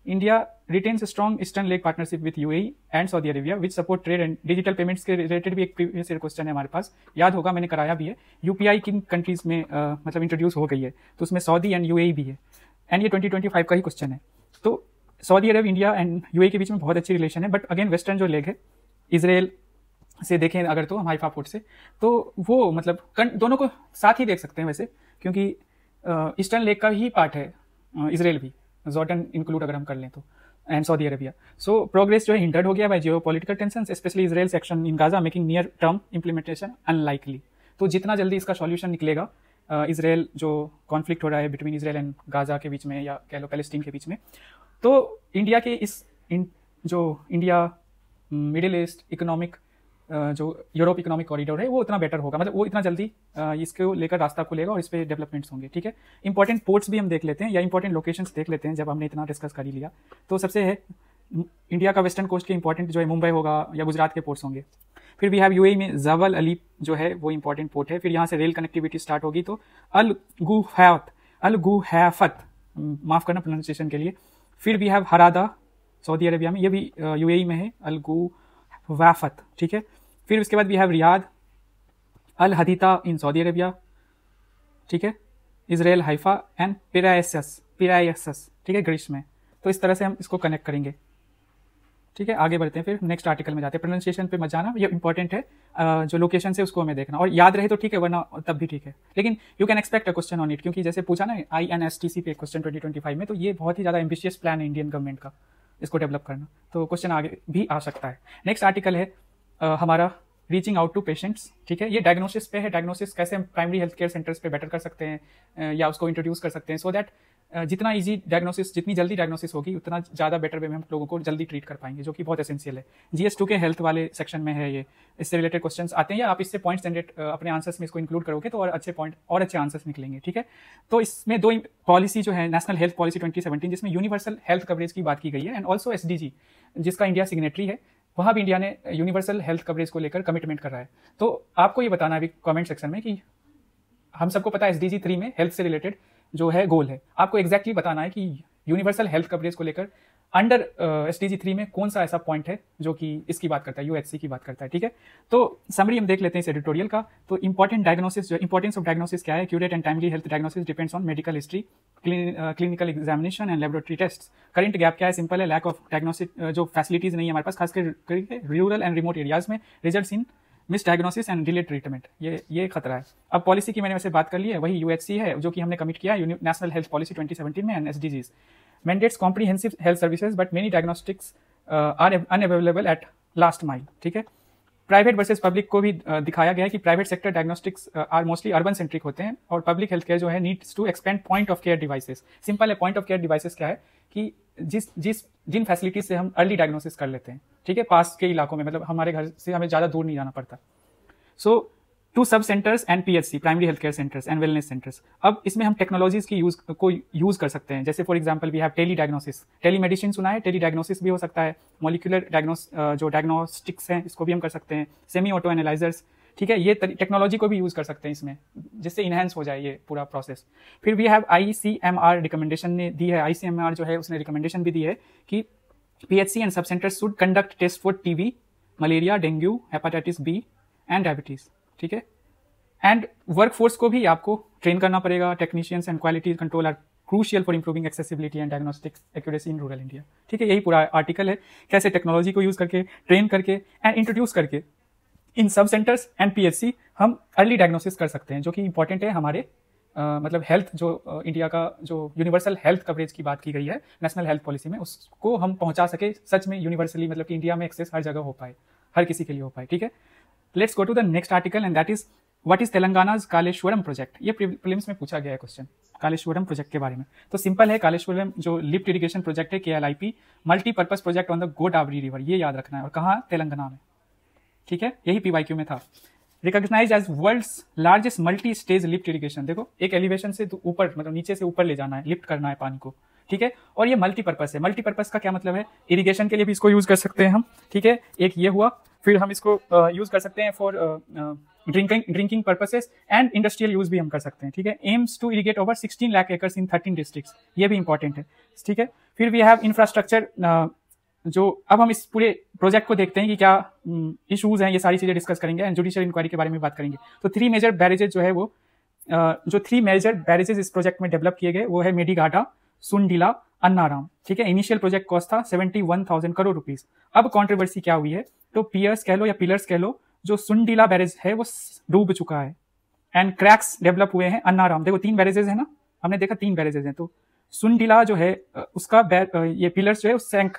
India retains strong eastern leg partnership with UAE and Saudi Arabia which support trade and digital payments के related भी एक previous question है हमारे पास, याद होगा मैंने कराया भी है। यूपीआई किन कंट्रीज में मतलब इंट्रोड्यूस हो गई है, तो उसमें सऊदी एंड यूएई भी है, एंड ये 2025 का ही क्वेश्चन है। तो Saudi Arab, India and UAE के बीच में बहुत अच्छी रिलेशन है। बट अगेन वेस्टर्न जो लेग है, इजराइल से देखें अगर तो हम हाइफा पोर्ट से, तो वो मतलब दोनों को साथ ही देख सकते हैं वैसे, क्योंकि ईस्टर्न लेग का ही पार्ट है इजराइल भी, जॉर्डन इंक्लूड अगर हम कर लें तो, and Saudi Arabia. So progress जो है हिंडर्ड हो गया by geopolitical tensions, specially Israel action in Gaza making near term implementation unlikely. तो जितना जल्दी इसका सॉल्यूशन निकलेगा, इजराइल जो कॉन्फ्लिक्ट हो रहा है बिटवीन इजराइल एंड गाजा के बीच में या कह लो पैलेस्टीन के बीच में, तो इंडिया के जो इंडिया मिडिल ईस्ट इकोनॉमिक जो यूरोप इकोनॉमिक कॉरिडोर है वो उतना बेटर होगा, मतलब वो इतना जल्दी इसको लेकर रास्ता खुलेगा और इस पे डेवलपमेंट्स होंगे। ठीक है, इंपॉर्टेंट पोर्ट्स भी हम देख लेते हैं या इंपॉर्टेंट लोकेशंस देख लेते हैं जब हमने इतना डिस्कस कर ही लिया। तो सबसे है इंडिया का वेस्टर्न कोस्ट के इंपॉर्टेंट जो है मुंबई होगा या गुजरात के पोर्ट्स होंगे। फिर भी हैव यूएई में जबल अली जो है वो इंपॉर्टेंट पोर्ट है। फिर यहाँ से रेल कनेक्टिविटी स्टार्ट होगी, तो अल गुहैफत, माफ करना प्रोनाउंसिएशन के लिए। फिर भी हैव हरादा सऊदी अरेबिया में, ये भी यूएई में है, अल गुहैफत। ठीक है, फिर उसके बाद भी have Riyadh, Al Haditha in Saudi Arabia. ठीक है, इजराइल हाइफा एंड पिरायसस, ठीक है, ग्रीस में। तो इस तरह से हम इसको कनेक्ट करेंगे। ठीक है, आगे बढ़ते हैं, फिर नेक्स्ट आर्टिकल में जाते हैं। प्रोनाउंसिएशन पे मत जाना, ये इंपॉर्टेंट है, जो लोकेशन से उसको हमें देखना, और याद रहे तो ठीक है, वरना तब भी ठीक है। लेकिन you can expect a question on it, क्योंकि जैसे पूछा ना INSTC पे क्वेश्चन 2025 में, तो ये बहुत ही ज़्यादा एम्बिशियस प्लान है इंडियन गवर्नमेंट का, इसको डेवलप करना, तो क्वेश्चन आगे भी आ सकता है। नेक्स्ट आर्टिकल है हमारा रीचिंग आउट टू पेशेंट्स, ठीक है। ये डायग्नोसिस पे है, डायग्नोसिस कैसे हम प्राइमरी हेल्थ केयर सेंटर्स पे बेटर कर सकते हैं या उसको इंट्रोड्यूस कर सकते हैं, सो दैट जितना इजी डायग्नोसिस, जितनी जल्दी डायग्नोसिस होगी उतना ज़्यादा बेटर वे में हम लोगों को जल्दी ट्रीट कर पाएंगे, जो कि बहुत एसेंशियल है। GS2 के हेल्थ वाले सेक्शन में है ये, इससे रिलेटेड क्वेश्चंस आते हैं, या आप इससे पॉइंट्स जनरेट अपने आंसर्स में इसको इंक्लूड करोगे तो और अच्छे पॉइंट और अच्छे आंसर्स निकलेंगे, ठीक है। तो इसमें दो पॉलिसी जो है नेशनल हेल्थ पॉलिसी 2017, जिसमें यूनिवर्सल हेल्थ कवरेज की बात की गई है, एंड ऑल्सो SDG जिसका इंडिया सिग्नेटरी है, वहाँ भी इंडिया ने यूनिवर्सल हेल्थ कवरेज को लेकर कमिटमेंट कर रहा है। तो आपको ये बताना है अभी कमेंट सेक्शन में कि हम सबको पता है SDG 3 में हेल्थ से रिलेटेड जो है गोल है, आपको एग्जैक्टली बताना है कि यूनिवर्सल हेल्थ कवरेज को लेकर अंडर SDG 3 में कौन सा ऐसा पॉइंट है जो कि इसकी बात करता है, UHC की बात करता है, ठीक है। तो समरी हम देख लेते हैं इस एडिटोरियल का। तो इंपॉर्टेंट डायग्नोसिस, जो इंपॉर्टेंस ऑफ डायग्नोसिस क्या है, accurate and timely health diagnosis depends on medical history, clinical examination and laboratory test. Current gap क्या है, सिंपल है, लैक ऑफ डायग्नोस्टिक जो फैसिलिटीज नहीं है हमारे पास, खासकर रूरल एंड रिमोट एरियाज में, results in misdiagnosis and delayed treatment, ये खतरा है। अब पॉलिसी की मैंने वैसे बात कर ली है, वही UHC है जो कि हमने कमिट किया है नेशनल हेल्थ पॉलिसी 2017 में, and SDGs mandates comprehensive health services but many diagnostics are unavailable at last mile, ठीक है। प्राइवेट वर्सेस पब्लिक को भी दिखाया गया है कि private sector diagnostics are mostly urban centric होते हैं, और पब्लिक हेल्थ केयर जो है needs to expand point of care devices. Simple है, पॉइंट ऑफ केयर डिवाइसेस क्या है कि जिन फैसिलिटीज से हम अर्ली डायग्नोसिस कर लेते हैं, ठीक है, पास के इलाकों में, मतलब हमारे घर से हमें ज़्यादा दूर नहीं जाना पड़ता। सो टू सब centres and PHC, primary health care centres and wellness centres. अब इसमें हम टेक्नोलॉजीज की यूज कर सकते हैं, जैसे for example we have telediagnosis, telemedicine सुना है, टेली डायग्नोसिस भी हो सकता है, मॉलिक्यूलर जो डायग्नोस्टिक्स हैं इसको भी हम कर सकते हैं, सेमी ऑटो एनालाइजर्स, ठीक है। ये टेक्नोलॉजी को भी यूज कर सकते हैं इसमें, जिससे इनहेंस हो जाए ये पूरा प्रोसेस। फिर वी हैव ICMR रिकमेंडेशन ने दी है, ICMR जो है उसने रिकमेंडेशन भी दी है कि PHC and sub centres should conduct test for TB, malaria, dengue, hepatitis B and diabetes, ठीक है। एंड वर्कफोर्स को भी आपको ट्रेन करना पड़ेगा, technicians and quality control are crucial for improving accessibility and diagnostic accuracy in rural India, ठीक है। यही पूरा आर्टिकल है, कैसे टेक्नोलॉजी को यूज करके, ट्रेन करके एंड इंट्रोड्यूस करके इन सब सेंटर्स एंड PHC हम अर्ली डायग्नोसिस कर सकते हैं, जो कि इंपॉर्टेंट है हमारे मतलब हेल्थ जो इंडिया का जो यूनिवर्सल हेल्थ कवरेज की बात की गई है नेशनल हेल्थ पॉलिसी में, उसको हम पहुंचा सके सच में यूनिवर्सली, मतलब कि इंडिया में एक्सेस हर जगह हो पाए, हर किसी के लिए हो पाए, ठीक है। Let's go to the next article and that is what is Telangana's Kaleshwaram project. ये प्रीलिम्स में पूछा गया है क्वेश्चन कालेश्वरम प्रोजेक्ट के बारे में। तो सिंपल है, कालेश्वरम जो लिफ्ट इरिगेशन प्रोजेक्ट है, KLIP, multipurpose project on the Godavari river, ये याद रखना है, और कहाँ, तेलंगाना में, ठीक है। यही PYQ में था। Recognise as world's largest multi stage lift irrigation, देखो एक एलिवेशन से ऊपर, मतलब नीचे से ऊपर ले जाना है, लिफ्ट करना है पानी को, ठीक है। और ये मल्टीपर्पज है। मल्टीपर्पज का क्या मतलब है, इरिगेशन के लिए भी इसको यूज कर सकते हैं हम, ठीक है, एक ये हुआ। फिर हम इसको यूज कर सकते हैं for drinking purposes and industrial use भी हम कर सकते हैं, ठीक है। Aims to irrigate over 16 lakh acres in 13 districts, ये भी इंपॉर्टेंट है, ठीक है। फिर वी हैव इंफ्रास्ट्रक्चर, जो अब हम इस पूरे प्रोजेक्ट को देखते हैं कि क्या इश्यूज हैं, ये सारी चीजें डिस्कस करेंगे एंड जुडिशियल इंक्वायरी के बारे में बात करेंगे। तो 3 मेजर बैरेजेस जो है वो जो 3 मेजर बैरेजेस इस प्रोजेक्ट में डेवलप किए गए वो है मेडीघाटा, सुंडीला, अन्नाराम, ठीक है। इनिशियल प्रोजेक्ट कॉस्ट था 71,000 करोड़ रुपीस। अब कंट्रोवर्सी क्या हुई है, तो पियर्स कह लो या पिलर्स कह लो, जो सुंडीला बैरेज है वो डूब चुका है एंड क्रैक्स डेवलप हुए हैं। अन्नाराम, देखो 3 बैरेजेस है ना, हमने देखा 3 बैरेजेस हैं, तो सुंडीला जो है उसका ये पिलर्स जो है सैंक,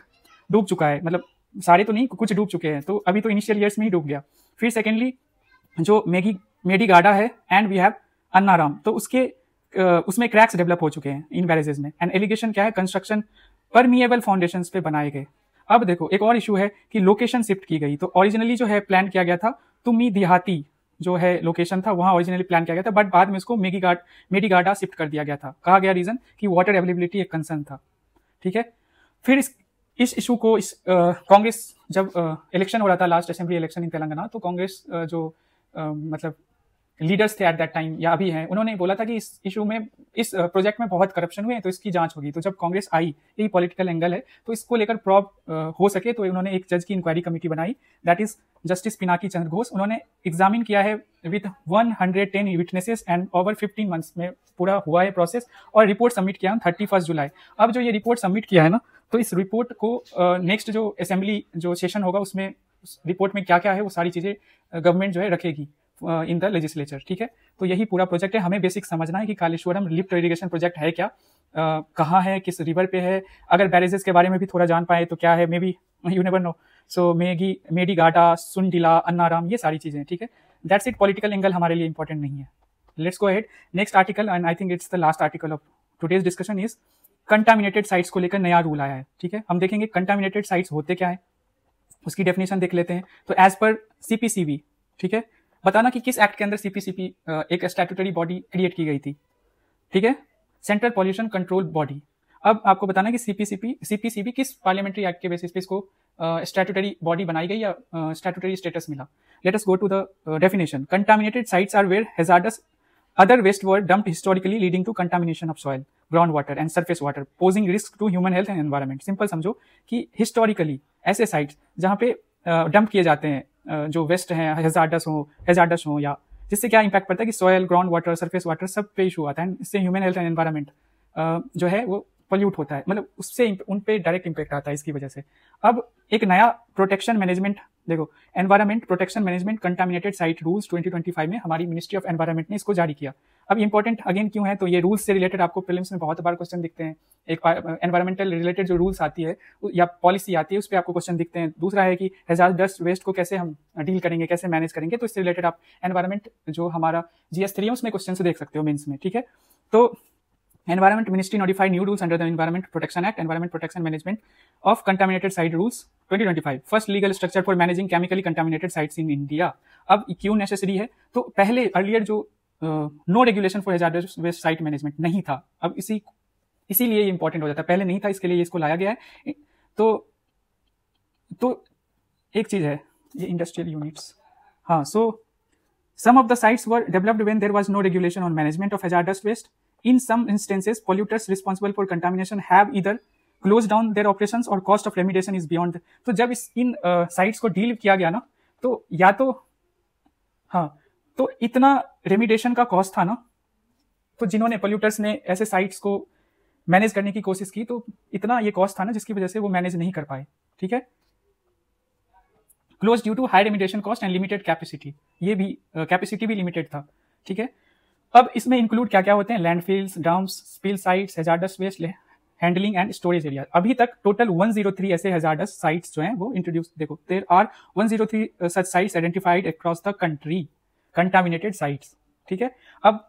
डूब चुका है, मतलब सारे तो नहीं, कुछ डूब चुके हैं, तो अभी तो इनिशियल ईयर्स में ही डूब गया। फिर सेकेंडली जो मेडीघाटा है एंड वी हैव अन्नाराम, तो उसमें क्रैक्स डेवलप हो चुके हैं इन बैरेजेस में। एंड एलिगेशन क्या है, कंस्ट्रक्शन परमिएबल फाउंडेशंस पे बनाए गए। अब देखो एक और इशू है कि लोकेशन शिफ्ट की गई, तो ओरिजिनली जो है प्लान किया गया था तुम्ही देहाती जो है लोकेशन था, वहां ओरिजिनली प्लान किया गया था, बट बाद में उसको मेडीघाटा शिफ्ट कर दिया गया था। कहा गया रीजन कि वाटर अवेलेबिलिटी एक कंसर्न था, ठीक है। फिर इस इशू को कांग्रेस जब इलेक्शन हो रहा था, last assembly election in Telangana, तो कांग्रेस जो मतलब लीडर्स थे एट दैट टाइम या अभी हैं, उन्होंने बोला था कि इस इशू में, इस प्रोजेक्ट में बहुत करप्शन हुए हैं, तो इसकी जांच होगी। तो जब कांग्रेस आई, यही पॉलिटिकल एंगल है, तो इसको लेकर प्रॉब हो सके तो उन्होंने एक जज की इंक्वायरी कमेटी बनाई, that is justice Pinaki Chandra Ghosh. उन्होंने एग्जामिन किया है with 110 witnesses and over 15 months में पूरा हुआ है प्रोसेस, और रिपोर्ट सबमिट किया 31 जुलाई। अब जो ये रिपोर्ट सबमिट किया है ना, तो इस रिपोर्ट को नेक्स्ट जो असेंबली जो सेशन होगा उसमें रिपोर्ट में क्या क्या है वो सारी चीजें गवर्नमेंट जो है रखेगी इन द लेजिस्लेचर, ठीक है। तो यही पूरा प्रोजेक्ट है, हमें बेसिक समझना है कि कालेश्वरम लिफ्ट इरिगेशन प्रोजेक्ट है क्या, कहाँ है, किस रिवर पे है, अगर बैरेजेस के बारे में भी थोड़ा जान पाए तो क्या है, maybe you never know, so मेडी गाटा, सुंडिला, अन्नाराम, ये सारी चीजें, ठीक है। दैट्स इट, पॉलिटिकल एंगल हमारे लिए इंपॉर्टेंट नहीं है। Let's go ahead, next article, and I think it's the last article of today's discussion is contaminated sites को लेकर नया रूल आया है, ठीक है। हम देखेंगे कंटामिनेटेड साइट्स होते क्या है, उसकी डेफिनेशन देख लेते हैं। तो एज पर सीपीसीबी, ठीक है, बताना कि किस एक्ट के अंदर सीपीसीबी एक स्टैट्यूटरी बॉडी क्रिएट की गई थी, ठीक है, सेंट्रल पॉल्यूशन कंट्रोल बॉडी। अब आपको बताना कि सीपीसीबी किस पार्लियामेंट्री एक्ट के बेसिस पे इसको स्टैट्यूटरी बॉडी बनाई गई या स्टैट्यूटरी स्टेटस मिला। Let us go to the definition. Contaminated sites are where hazardous other waste were dumped historically leading to contamination of soil, groundwater and surface water, posing risk to human health and environment। Simple समझो कि historically ऐसे sites जहाँ पे dump किए जाते हैं जो waste हैं, हैजार्डस हो या जिससे क्या इंपैक्ट पड़ता है कि soil, ground water, surface water सब पे इशू आता है, इससे ह्यूमन हेल्थ एंड एनवायरमेंट जो है वो पोल्यूट होता है, मतलब उससे उन पे डायरेक्ट इंपैक्ट आता है इसकी वजह से। अब एक नया प्रोटेक्शन मैनेजमेंट, देखो, environment protection management contaminated site rules 2025 में हमारी मिनिस्ट्री ऑफ एनवायरमेंट ने इसको जारी किया। अब इंपॉर्टेंट अगेन क्यों है, तो ये रूल्स से रिलेटेड आपको प्रीलिम्स में बहुत बार क्वेश्चन दिखते हैं। एक एनवायरमेंटल रिलेटेड जो रूल्स आती है या पॉलिसी आती है उस पर आपको क्वेश्चन दिखते हैं। दूसरा है कि हैजार्डस वेस्ट को कैसे हम डील करेंगे, कैसे मैनेज करेंगे, तो इससे रिलेटेड आप एनवायरमेंट जो हमारा GS3 है उसमें क्वेश्चन देख सकते हो मेंस में, ठीक है। तो Environment Ministry notified new rules under the Environment Protection Act, Environment Protection Management of Contaminated Site Rules 2025, first legal structure for managing chemically contaminated sites in India। अब क्यों नेसेसरी है, तो पहले अर्लियर जो no regulation for hazardous waste site management नहीं था, अब इसीलिए ये इंपॉर्टेंट हो जाता है, पहले नहीं था इसके लिए इसको लाया गया है। तो एक चीज है ये इंडस्ट्रियल यूनिट्स, हाँ, सो some of the sites were developed when there was no regulation on management of hazardous waste। In some instances, polluters responsible for contamination have either closed down their operations or cost of remediation is beyond। तो जब इन sites को deal किया गया ना, तो या तो हाँ, तो इतना रेमिडिएशन का कॉस्ट था ना, तो जिन्होंने पोल्यूटर्स ने ऐसे साइट्स को मैनेज करने की कोशिश की, तो इतना ये कॉस्ट था ना जिसकी वजह से वो मैनेज नहीं कर पाए, ठीक है। Close due to high remediation cost and limited capacity, ये भी कैपेसिटी भी लिमिटेड था, ठीक है। अब इसमें इंक्लूड क्या क्या होते हैं, landfills, dumps, spill sites, hazardous waste handling and storage area. अभी तक टोटल 103 ऐसे हैजार्डस साइट्स जो हैं वो इंट्रोड्यूस, देखो, there are 103 such sites identified across the country, contaminated sites, ठीक है। अब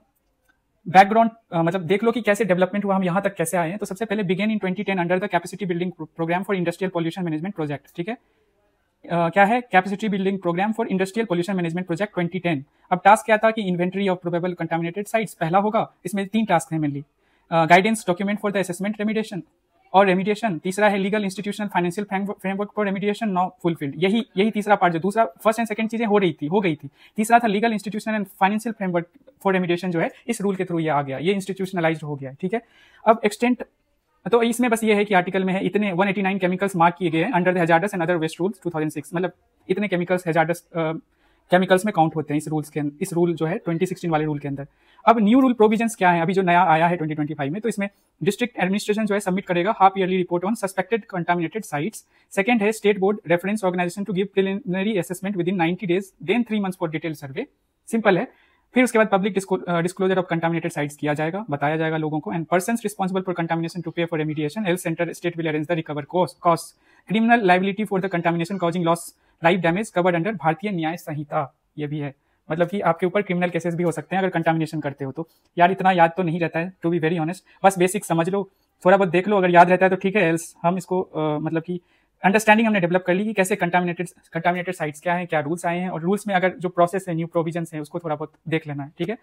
बैकग्राउंड मतलब देख लो कि कैसे डेवलपमेंट हुआ, हम यहाँ तक कैसे आए हैं। तो सबसे पहले begin in 2010 under the capacity building programme for industrial pollution management project, ठीक है। क्या है, capacity building programme for industrial pollution management project 2010। अब टास्क क्या था कि inventory of probable contaminated sites पहला होगा, इसमें 3 टास्क हैं mainly, guidance document for the assessment remediation, तीसरा है legal institutional financial framework for remediation now fulfilled. यही तीसरा पार्ट, जो दूसरा फर्स्ट एंड सेकंड चीजें हो गई थी। तीसरा था legal institutional and financial framework for remediation, जो है इस रूल के थ्रू ये आ गया, ये इंस्टीट्यूशनलाइज्ड हो गया, ठीक है। अब एक्सटेंट, तो इसमें बस ये है कि आर्टिकल में है इतने 189 केमिकल्स मार्क किए गए हैं under the hazardous and other waste rules 2006, मतलब इतने केमिकल्स हैजार्डस केमिकल्स में काउंट होते हैं इस रूल जो है 2016 वाले रूल के अंदर। अब न्यू रूल प्रोविजंस क्या है, अभी जो नया आया है 2025 में, तो इसमें डिस्ट्रिक्ट एडमिनिस्ट्रेशन जो है सबमिट करेगा half yearly report on suspected contaminated sites. Second है state board reference organisation to give preliminary assessment within 90 days, then 3 months for detail survey. Simple है। फिर उसके बाद public disclosure of contaminated sites किया जाएगा, बताया जाएगा लोगों को, and persons responsible for contamination to pay for remediation, health centre state will arrange the recover cost, criminal liability for the contamination causing loss life damage covered under भारतीय न्याय संहिता। ये भी है, मतलब कि आपके ऊपर क्रिमिनल केसेस भी हो सकते हैं अगर कंटामिनेशन करते हो तो। यार इतना याद तो नहीं रहता है, टू बी वेरी ऑनेस्ट, बस बेसिक समझ लो, थोड़ा बहुत देख लो, अगर याद रहता है तो ठीक है, एल्स हम इसको मतलब कि अंडरस्टैंडिंग हमने डेवलप कर ली कि कैसे कंटामिनेटेड साइट्स क्या है, क्या रूल्स आए हैं, और रूल्स में अगर जो प्रोसेस है, न्यू प्रोविजंस है, उसको थोड़ा बहुत देख लेना है, ठीक है।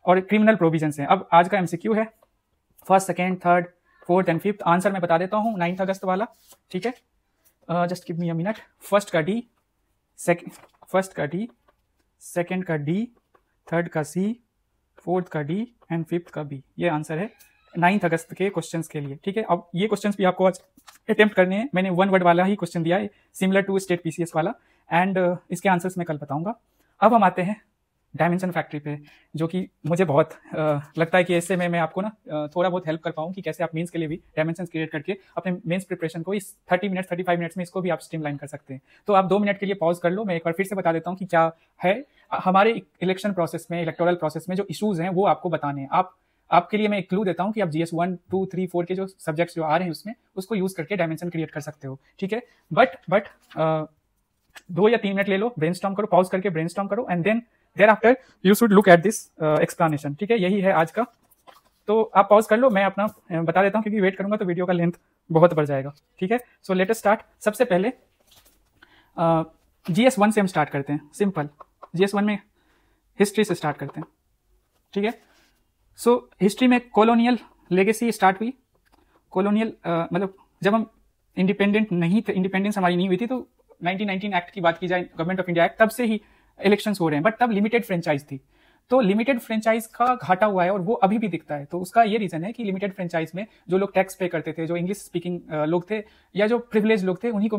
और क्रिमिनल प्रोविजंस हैं। अब आज का MCQ है first, second, third, fourth and fifth. Answer मैं बता देता हूँ 9 अगस्त वाला, ठीक है। Just give me a minute. First का D, सेकेंड का D, थर्ड का C, फोर्थ का D एंड फिफ्थ का B। ये आंसर है 9 अगस्त के क्वेश्चंस के लिए, ठीक है। अब ये क्वेश्चंस भी आपको आज अटेम्प्ट करने हैं, मैंने 1 वर्ड वाला ही क्वेश्चन दिया है, सिमिलर टू स्टेट PCS वाला, एंड इसके आंसर्स मैं कल बताऊंगा। अब हम आते हैं डायमेंशन फैक्ट्री पे, जो कि मुझे बहुत लगता है कि इससे मैं आपको ना थोड़ा बहुत हेल्प कर पाऊँ कि कैसे आप मेंस के लिए भी डायमेंशन क्रिएट करके अपने मेंस प्रिपरेशन को इस 35 मिनट्स में इसको भी आप स्ट्रीमलाइन कर सकते हैं। तो आप 2 मिनट के लिए पॉज कर लो, मैं एक बार फिर से बता देता हूँ कि क्या है हमारे इलेक्शन प्रोसेस में, इलेक्टोरल प्रोसेस में जो इशूज हैं वो आपको बताने हैं। आपके लिए मैं एक क्लू देता हूँ कि आप GS 1, 2, 3, 4 के जो सब्जेक्ट्स जो आ रहे हैं उसमें उसको यूज करके डायमेंशन क्रिएट कर सकते हो, ठीक है। बट 2 या 3 मिनट ले लो, ब्रेनस्टॉर्म करो, पॉज करके ब्रेनस्टॉर्म करो, and then thereafter you should look at this explanation, ठीक है। यही है आज का। तो आप पॉज कर लो, मैं अपना बता देता हूँ, क्योंकि वेट करूंगा तो वीडियो का लेंथ बहुत बढ़ जाएगा, ठीक है। So let us start. सबसे पहले GS 1 से हम स्टार्ट करते हैं, सिंपल। GS 1 में हिस्ट्री से स्टार्ट करते हैं, ठीक है। सो हिस्ट्री में कॉलोनियल लेगेसी स्टार्ट हुई। कॉलोनियल मतलब जब हम इंडिपेंडेंट नहीं थे, इंडिपेंडेंस हमारी नहीं हुई थी, तो 1919 एक्ट की बात की जाए, गवर्नमेंट ऑफ इंडिया एक्ट, तब से ही इलेक्शंस हो रहे हैं, बट तब लिमिटेड फ्रेंचाइज थी। तो लिमिटेड फ्रेंचाइज का घाटा हुआ है और वो अभी भी दिखता है। तो उसका ये रीजन है कि लिमिटेड फ्रेंचाइज में जो लोग टैक्स पे करते थे, जो इंग्लिश स्पीकिंग लोग थे या जो प्रिविलेज लोग थे, उन्हीं को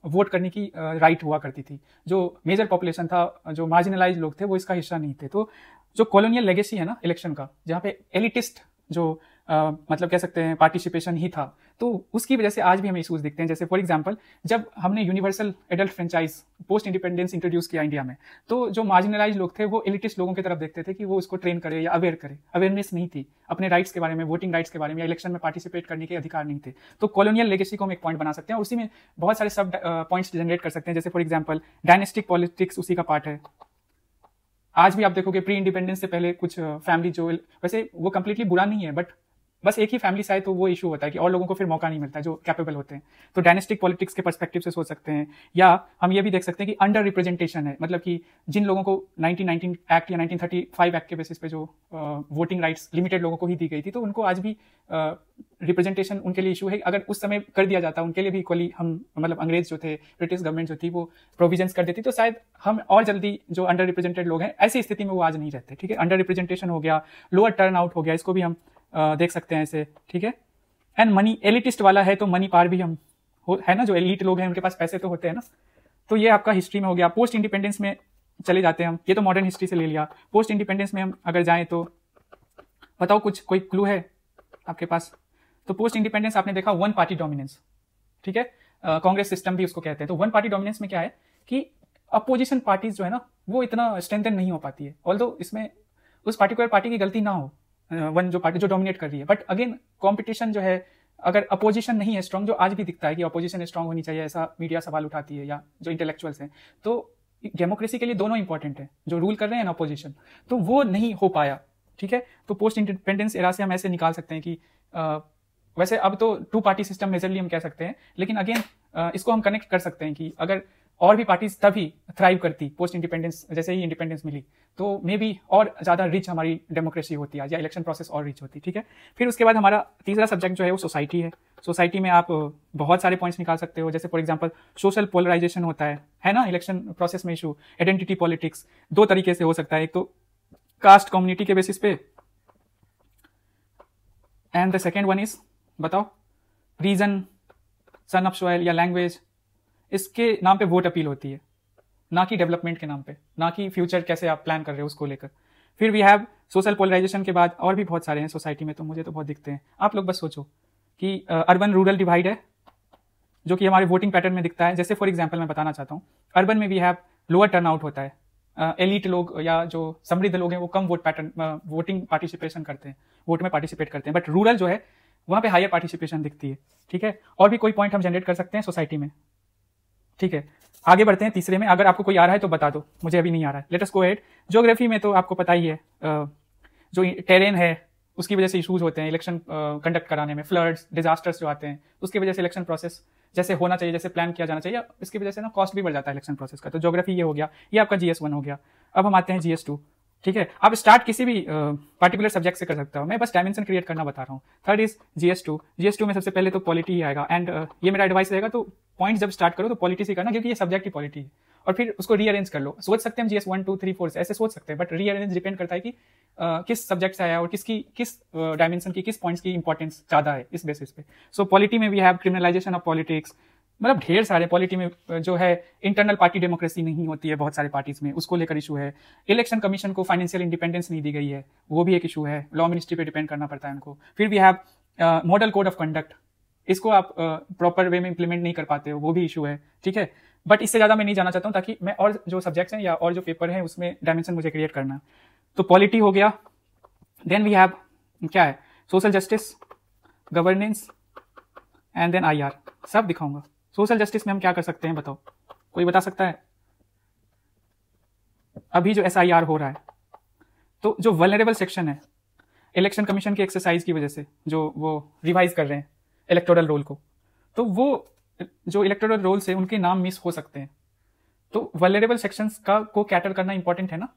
वोट करने की राइट हुआ करती थी। जो मेजर पॉपुलेशन था, जो मार्जिनलाइज लोग थे, वो इसका हिस्सा नहीं थे। तो जो कॉलोनियल लेगेसी है ना इलेक्शन का, जहाँ पे एलिटिस्ट जो मतलब कह सकते हैं पार्टिसिपेशन ही था, तो उसकी वजह से आज भी हमें इशूज दिखते हैं। जैसे फॉर एग्जांपल, जब हमने universal adult franchise post independence introduce किया इंडिया में, तो जो मार्जिनलाइज लोग थे वो एलिटिस्ट लोगों की तरफ देखते थे कि वो उसको ट्रेन करे या अवेयर करे। अवेयरनेस नहीं थी अपने राइट्स के बारे में, वोटिंग राइट्स के बारे में, या इलेक्शन में पार्टिसिपेट करने के अधिकार नहीं थे। तो कॉलोनियल लेगेसी को हम एक पॉइंट बना सकते हैं और उसी में बहुत सारे सब पॉइंट्स जनरेट कर सकते हैं। जैसे फॉर एग्जाम्पल डायनेस्टिक पॉलिटिक्स उसी का पार्ट है। आज भी आप देखोगे प्री इंडिपेंडेंस से पहले कुछ फैमिली जो, वैसे वो कंप्लीटली बुरा नहीं है, बट बस एक ही फैमिली से आए तो वो इशू होता है कि और लोगों को फिर मौका नहीं मिलता जो कैपेबल होते हैं। तो डायनेस्टिक पॉलिटिक्स के पर्सपेक्टिव से सोच सकते हैं, या हम ये भी देख सकते हैं कि अंडर रिप्रेजेंटेशन है, मतलब कि जिन लोगों को 1919 एक्ट या 1935 एक्ट के बेसिस पे जो वोटिंग राइट्स लिमिटेड लोगों को ही दी गई थी, तो उनको आज भी रिप्रेजेंटेशन उनके लिए इशू है। अगर उस समय कर दिया जाता उनके लिए भी इक्वली, हम मतलब अंग्रेज जो थे, ब्रिटिश गवर्नमेंट जो थी, वो प्रोविजंस कर देती, तो शायद हम और जल्दी जो अंडर रिप्रेजेंटेड लोग हैं ऐसी स्थिति में वो आज नहीं रहते, ठीक है। अंडर रिप्रेजेंटेशन हो गया, लोअर टर्न आउट हो गया, इसको भी हम देख सकते हैं ऐसे, ठीक है। एंड मनी, एलिटिस्ट वाला है तो मनी पार भी हम है ना, जो एलिट लोग हैं उनके पास पैसे तो होते हैं ना। तो ये आपका हिस्ट्री में हो गया। पोस्ट इंडिपेंडेंस में चले जाते हैं हम, ये तो मॉडर्न हिस्ट्री से ले लिया। पोस्ट इंडिपेंडेंस में हम अगर जाएं तो बताओ, कुछ कोई क्लू है आपके पास? तो पोस्ट इंडिपेंडेंस आपने देखा वन पार्टी डोमिनेंस, ठीक है। कांग्रेस सिस्टम भी उसको कहते हैं। तो वन पार्टी डोमिनेंस में क्या है कि अपोजिशन पार्टीज जो है ना, वो इतना स्ट्रेंथन नहीं हो पाती है, ऑल्दो इसमें उस पार्टिकुलर पार्टी की गलती ना हो, वन जो पार्टी जो डोमिनेट कर रही है, बट अगेन कंपटीशन जो है, अगर अपोजिशन नहीं है स्ट्रांग, जो आज भी दिखता है कि अपोजिशन स्ट्रांग होनी चाहिए, ऐसा मीडिया सवाल उठाती है या जो इंटेलेक्चुअल्स हैं, तो डेमोक्रेसी के लिए दोनों इंपॉर्टेंट है, जो रूल कर रहे हैं ना अपोजिशन, तो वो नहीं हो पाया, ठीक है। तो पोस्ट इंडिपेंडेंस एरा से हम ऐसे निकाल सकते हैं कि वैसे अब तो 2 पार्टी सिस्टम मेजरली हम कह सकते हैं, लेकिन अगेन इसको हम कनेक्ट कर सकते हैं कि अगर और भी पार्टीज तभी थ्राइव करती पोस्ट इंडिपेंडेंस, जैसे ही इंडिपेंडेंस मिली, तो मे बी और ज्यादा रिच हमारी डेमोक्रेसी होती है, या इलेक्शन प्रोसेस और रिच होती, ठीक है। फिर उसके बाद हमारा तीसरा सब्जेक्ट जो है वो सोसाइटी है। सोसाइटी में आप बहुत सारे पॉइंट्स निकाल सकते हो, जैसे फॉर एग्जांपल सोशल पोलराइजेशन होता है ना इलेक्शन प्रोसेस में इशू। आइडेंटिटी पॉलिटिक्स 2 तरीके से हो सकता है, एक तो कास्ट कम्युनिटी के बेसिस पे, and the second one is, बताओ, रीजन, सन ऑफ सॉइल या लैंग्वेज, इसके नाम पे वोट अपील होती है, ना कि डेवलपमेंट के नाम पे, ना कि फ्यूचर कैसे आप प्लान कर रहे हो उसको लेकर। फिर वी हैव सोशल पोलराइजेशन के बाद और भी बहुत सारे हैं सोसाइटी में, तो मुझे तो बहुत दिखते हैं। आप लोग बस सोचो कि अर्बन रूरल डिवाइड है, जो कि हमारे वोटिंग पैटर्न में दिखता है। जैसे फॉर एग्जाम्पल मैं बताना चाहता हूँ, अर्बन में we have lower turnout होता है, एलिट लोग या जो समृद्ध लोग हैं वो कम वोटिंग पार्टिसिपेशन करते हैं, वोट में पार्टिसिपेट करते हैं, बट रूरल जो है वहां पे हायर पार्टिसिपेशन दिखती है, ठीक है। और भी कोई पॉइंट हम जनरेट कर सकते हैं सोसाइटी में, ठीक है। आगे बढ़ते हैं तीसरे में, अगर आपको कोई आ रहा है तो बता दो, मुझे अभी नहीं आ रहा है। Late us go ahead. Geography में तो आपको पता ही है, जो टेरेन है उसकी वजह से इशूज होते हैं इलेक्शन कंडक्ट कराने में, फ्लड्स, डिजास्टर्स जो आते हैं, उसकी वजह से इलेक्शन प्रोसेस जैसे होना चाहिए, जैसे प्लान किया जाना चाहिए, इसकी वजह से ना कॉस्ट भी बढ़ जाता है इलेक्शन प्रोसेस का। तो ज्योग्राफी ये हो गया, ये आपका GS 1 हो गया। अब हम आते हैं GS 2, ठीक है। आप स्टार्ट किसी भी पार्टिकुलर सब्जेक्ट से कर सकते हो, मैं बस डायमेंशन क्रिएट करना बता रहा हूँ। Third is GS 2। GS 2 में सबसे पहले तो पॉलिटी ही आएगा, एंड ये मेरा एडवाइस रहेगा, तो पॉइंट जब स्टार्ट करो तो पॉलिटी से करना, क्योंकि ये सब्जेक्ट की पॉलिटी है। और फिर उसको रीअरेंज कर लो, सोच सकते हैं हम GS 1, 2, 3, 4 से ऐसे सोच सकते हैं, बट रीअरेंज डिपेंड करता है कि किस सब्जेक्ट से आया और किस डायमेंशन की, किस पॉइंट्स की इंपॉर्टेंस ज्यादा है, इस बेसिस पे। सो पॉलिटी में we have criminalisation of politics, मतलब ढेर सारे पॉलिटी में जो है इंटरनल पार्टी डेमोक्रेसी नहीं होती है बहुत सारे पार्टीज में, उसको लेकर इशू है। इलेक्शन कमीशन को फाइनेंशियल इंडिपेंडेंस नहीं दी गई है, वो भी एक इशू है, लॉ मिनिस्ट्री पे डिपेंड करना पड़ता है उनको। फिर we have model code of conduct, इसको आप प्रॉपर वे में इंप्लीमेंट नहीं कर पाते हो, वो भी इशू है, ठीक है। बट इससे ज्यादा मैं नहीं जाना चाहता हूँ, ताकि मैं और जो सब्जेक्ट्स हैं या और जो पेपर है उसमें डायमेंशन मुझे क्रिएट करना है। तो पॉलिटी हो गया, देन वी हैव क्या है, social justice, governance and then IR, सब दिखाऊंगा। सोशल जस्टिस में हम क्या कर सकते हैं बताओ, कोई बता सकता है? अभी जो SIR हो रहा है, तो जो वल्नरेबल सेक्शन है इलेक्शन कमीशन की एक्सरसाइज की वजह से, जो वो रिवाइज कर रहे हैं इलेक्टोरल रोल को, तो वो जो इलेक्टोरल रोल से उनके नाम मिस हो सकते हैं, तो वल्नरेबल सेक्शंस का को कैटर करना इंपॉर्टेंट है ना।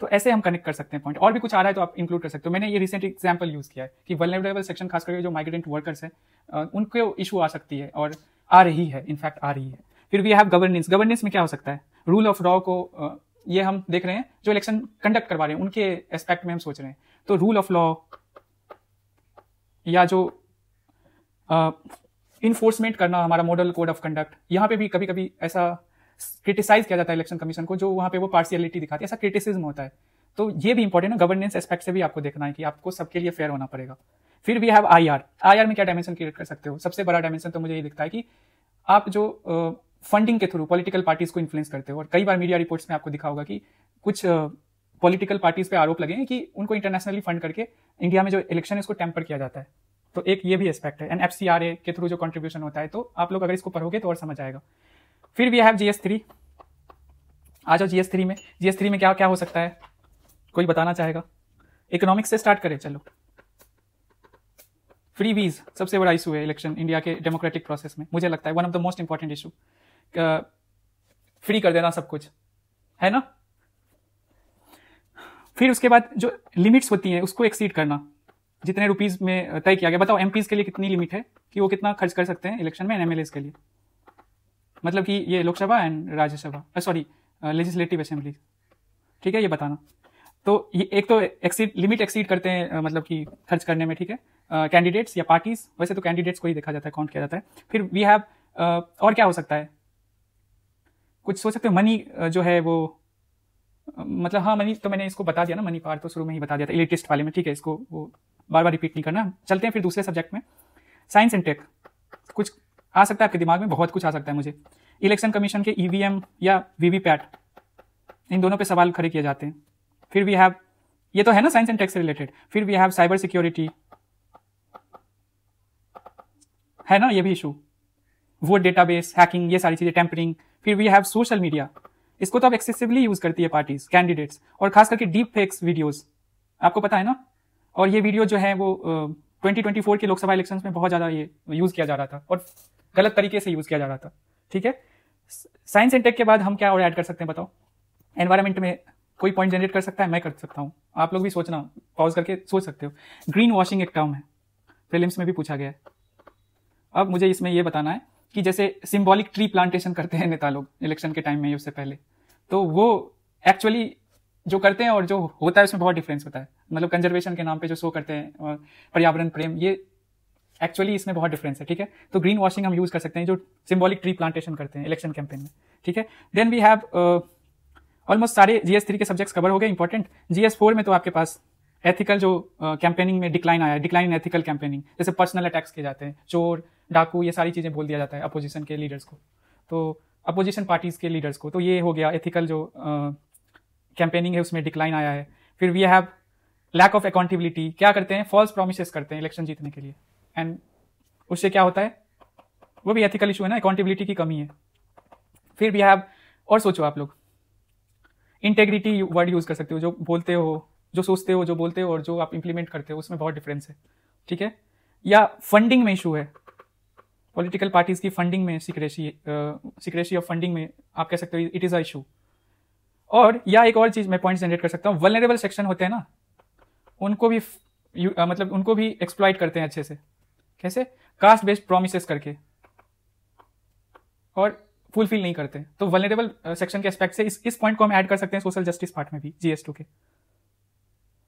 तो ऐसे हम कनेक्ट कर सकते हैं पॉइंट। और भी कुछ आ रहा है तो आप इंक्लूड कर सकते हो। मैंने ये रिसेंट एग्जांपल यूज किया है कि वल्नरेबल सेक्शन खास करके जो माइग्रेंट वर्कर्स हैं उनको इशू आ सकती है और आ रही है, इनफैक्ट आ रही है। फिर वी हैव गवर्नेंस। गवर्नेंस में क्या हो सकता है, रूल ऑफ लॉ को ये हम देख रहे हैं जो इलेक्शन कंडक्ट करवा रहे हैं उनके एस्पेक्ट में हम सोच रहे हैं, तो रूल ऑफ लॉ या जो इन्फोर्समेंट करना, हमारा मॉडल कोड ऑफ कंडक्ट, यहाँ पे भी कभी कभी ऐसा क्रिटिसाइज किया जाता है इलेक्शन कमीशन को, जो वहां पे वो पार्शियलिटी दिखाती है, ऐसा क्रिटिसिज्म होता है। तो ये भी इंपॉर्टेंट है, गवर्नेंस एस्पेक्ट से भी आपको देखना है कि आपको सबके लिए फेयर होना पड़ेगा। फिर वी हैव IR। IR में क्या डायमेंशन क्रिएट कर सकते हो, सबसे बड़ा डायमेंशन तो मुझे ये दिखता है कि आप जो फंडिंग के थ्रू पॉलिटिकल पार्टीज को इन्फ्लुएंस करते हो, और कई बार मीडिया रिपोर्ट्स में आपको दिखा होगा कि कुछ पॉलिटिकल पार्टीज पे आरोप लगे हैं कि उनको इंटरनेशनली फंड करके इंडिया में जो इलेक्शन है उसको टेम्पर किया जाता है। तो एक ये भी एस्पेक्ट है, एंड FCRA के थ्रू जो कंट्रीब्यूशन होता है, तो आप लोग अगर इसको पढ़ोगे तो और समझ आएगा। फिर वी हैव GS3। आ जाओ GS3 में। GS3 में क्या क्या हो सकता है, कोई बताना चाहेगा? इकोनॉमिक्स से स्टार्ट करें, चलो। फ्री वीज सबसे बड़ा इशू है इलेक्शन इंडिया के डेमोक्रेटिक प्रोसेस में, मुझे लगता है one of the most important issue. Free कर देना सब कुछ, है ना। फिर उसके बाद जो लिमिट्स होती हैं उसको एक्सीड करना, जितने रुपीज में तय किया गया। बताओ MPs के लिए कितनी लिमिट है कि वो कितना खर्च कर सकते हैं इलेक्शन में, MLAs के लिए, मतलब कि ये Lok Sabha and Rajya Sabha, sorry legislative assembly, ठीक है, ये बताना। तो ये एक तो लिमिट एक्सीड करते हैं मतलब कि खर्च करने में, ठीक है, कैंडिडेट्स या पार्टीज, वैसे तो कैंडिडेट्स को ही देखा जाता है, काउंट किया जाता है। फिर वी हैव और क्या हो सकता है, कुछ सोच सकते हो? मनी जो है वो मतलब, हाँ मनी तो मैंने इसको बता दिया ना, मनी पार तो शुरू में ही बता दिया था इलिटिस्ट वाले में, ठीक है, इसको वो बार बार रिपीट नहीं करना। चलते हैं फिर दूसरे सब्जेक्ट में, साइंस एंड टेक। कुछ आ सकता है आपके दिमाग में, बहुत कुछ आ सकता है मुझे। इलेक्शन कमीशन के EVM या VVPAT, इन दोनों पे सवाल खड़े किए जाते हैं। फिर वी हैव, ये तो है ना साइंस एंड टेक से रिलेटेड। फिर वी हैव साइबर सिक्योरिटी, है ना, ये भी इशू, वोट डेटाबेस, हैकिंग, ये सारी चीजें, टेम्परिंग। फिर वी हैव सोशल मीडिया, इसको तो अब एक्सेसिवली यूज करती है पार्टीज, कैंडिडेट्स, और खास करके डीप फेक्स वीडियोस, आपको पता है ना। और ये वीडियो जो है वो 2024 के लोकसभा इलेक्शंस में बहुत ज्यादा ये यूज किया जा रहा था और गलत तरीके से यूज किया जा रहा था, ठीक है। साइंस एंड टेक के बाद हम क्या और ऐड कर सकते हैं बताओ? एनवायरमेंट में कोई पॉइंट जनरेट कर सकता है? मैं कर सकता हूँ, आप लोग भी सोचना, पॉज करके सोच सकते हो। ग्रीन वॉशिंग एक टर्म है, प्रीलिम्स में भी पूछा गया है। अब मुझे इसमें ये बताना है कि जैसे सिंबॉलिक ट्री प्लांटेशन करते हैं नेता लोग इलेक्शन के टाइम में, उससे पहले, तो वो एक्चुअली जो करते हैं और जो होता है उसमें बहुत डिफरेंस होता है। मतलब कंजर्वेशन के नाम पे जो शो करते हैं और पर्यावरण प्रेम, ये एक्चुअली इसमें बहुत डिफरेंस है, ठीक है। तो ग्रीन वॉशिंग हम यूज कर सकते हैं जो सिंबॉलिक ट्री प्लांटेशन करते हैं इलेक्शन कैंपेन में, ठीक है। देन वी हैव ऑलमोस्ट सारे GS3 के सब्जेक्ट्स कवर हो गए इंपॉर्टेंट। GS4 में तो आपके पास एथिकल जो कैंपेनिंग में डिक्लाइन आया है, डिक्लाइन इन एथिकल कैंपेनिंग, जैसे पर्सनल अटैक्स किए जाते हैं, चोर डाकू, ये सारी चीजें बोल दिया जाता है अपोजिशन के लीडर्स को, तो अपोजिशन पार्टीज के लीडर्स को, तो ये हो गया एथिकल जो कैंपेनिंग है उसमें डिक्लाइन आया है। फिर we have lack of accountability, क्या करते हैं, फॉल्स प्रोमिसेस करते हैं इलेक्शन जीतने के लिए, एंड उससे क्या होता है, वो भी एथिकल इशू है ना, अकाउंटेबिलिटी की कमी है। फिर वी हैव, और सोचो आप लोग, इंटेग्रिटी वर्ड यूज कर सकते हो, जो बोलते हो, जो सोचते हो, जो बोलते हो और जो आप इंप्लीमेंट करते हो उसमें बहुत डिफरेंस है, ठीक है। या फंडिंग में इशू है, पॉलिटिकल पार्टीज की फंडिंग में सिक्रेसी ऑफ फंडिंग में आप कह सकते हो इट इज अ इशू। और या एक और चीज मैं पॉइंट जनरेट कर सकता हूँ, वल्नरेबल सेक्शन होते हैं ना, उनको भी मतलब उनको भी एक्सप्लॉइट करते हैं अच्छे से, कैसे, कास्ट बेस्ड प्रोमिसेस करके, और फुलफिल नहीं करते। तो वल्नरेबल सेक्शन के एस्पेक्ट से इस पॉइंट को हम ऐड कर सकते हैं सोशल जस्टिस पार्ट में भी, GS2 के।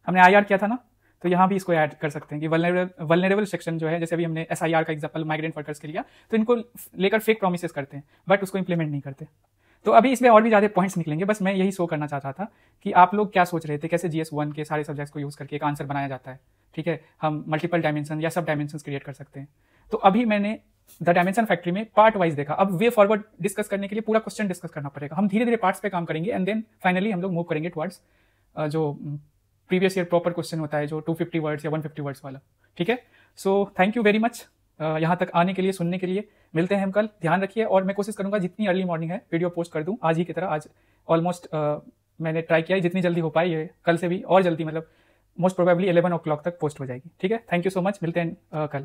हमने IR किया था ना, तो यहाँ भी इसको ऐड कर सकते हैं कि वल्नरेबल सेक्शन जो है, जैसे अभी हमने SIR का एग्जांपल माइग्रेंट वर्कर्स के लिया, तो इनको लेकर फेक प्रोमिसेस करते हैं बट उसको इंप्लीमेंट नहीं करते। तो अभी इसमें और भी ज्यादा पॉइंट्स निकलेंगे, बस मैं यही शो करना चाहता था कि आप लोग क्या सोच रहे थे, कैसे GS1 के सारे सब्जेक्ट्स को यूज करके एक आंसर बनाया जाता है, ठीक है। हम मल्टीपल डायमेंशन या सब डायमेंशन क्रिएट कर सकते हैं। तो अभी मैंने द डायमेंशन फैक्ट्री में पार्ट वाइज देखा, अब वे फॉरवर्ड डिस्कस करने के लिए पूरा क्वेश्चन डिस्कस करना पड़ेगा। हम धीरे धीरे पार्ट्स पे काम करेंगे एंड देन फाइनली हम लोग मूव करेंगे टुवर्ड्स जो प्रीवियस ईयर प्रॉपर क्वेश्चन होता है जो 250 वर्ड्स या 150 वर्ड्स वाला। ठीक है, so thank you very much यहाँ तक आने के लिए, सुनने के लिए। मिलते हैं हम कल, ध्यान रखिए। और मैं कोशिश करूंगा जितनी अर्ली मॉर्निंग है वीडियो पोस्ट कर दूं आज ही की तरह। आज ऑलमोस्ट मैंने ट्राई किया है, जितनी जल्दी हो पाई है कल से भी और जल्दी, मतलब मोस्ट प्रोबेबली 11 o'clock तक पोस्ट हो जाएगी। ठीक है, थैंक यू सो मच, मिलते हैं कल।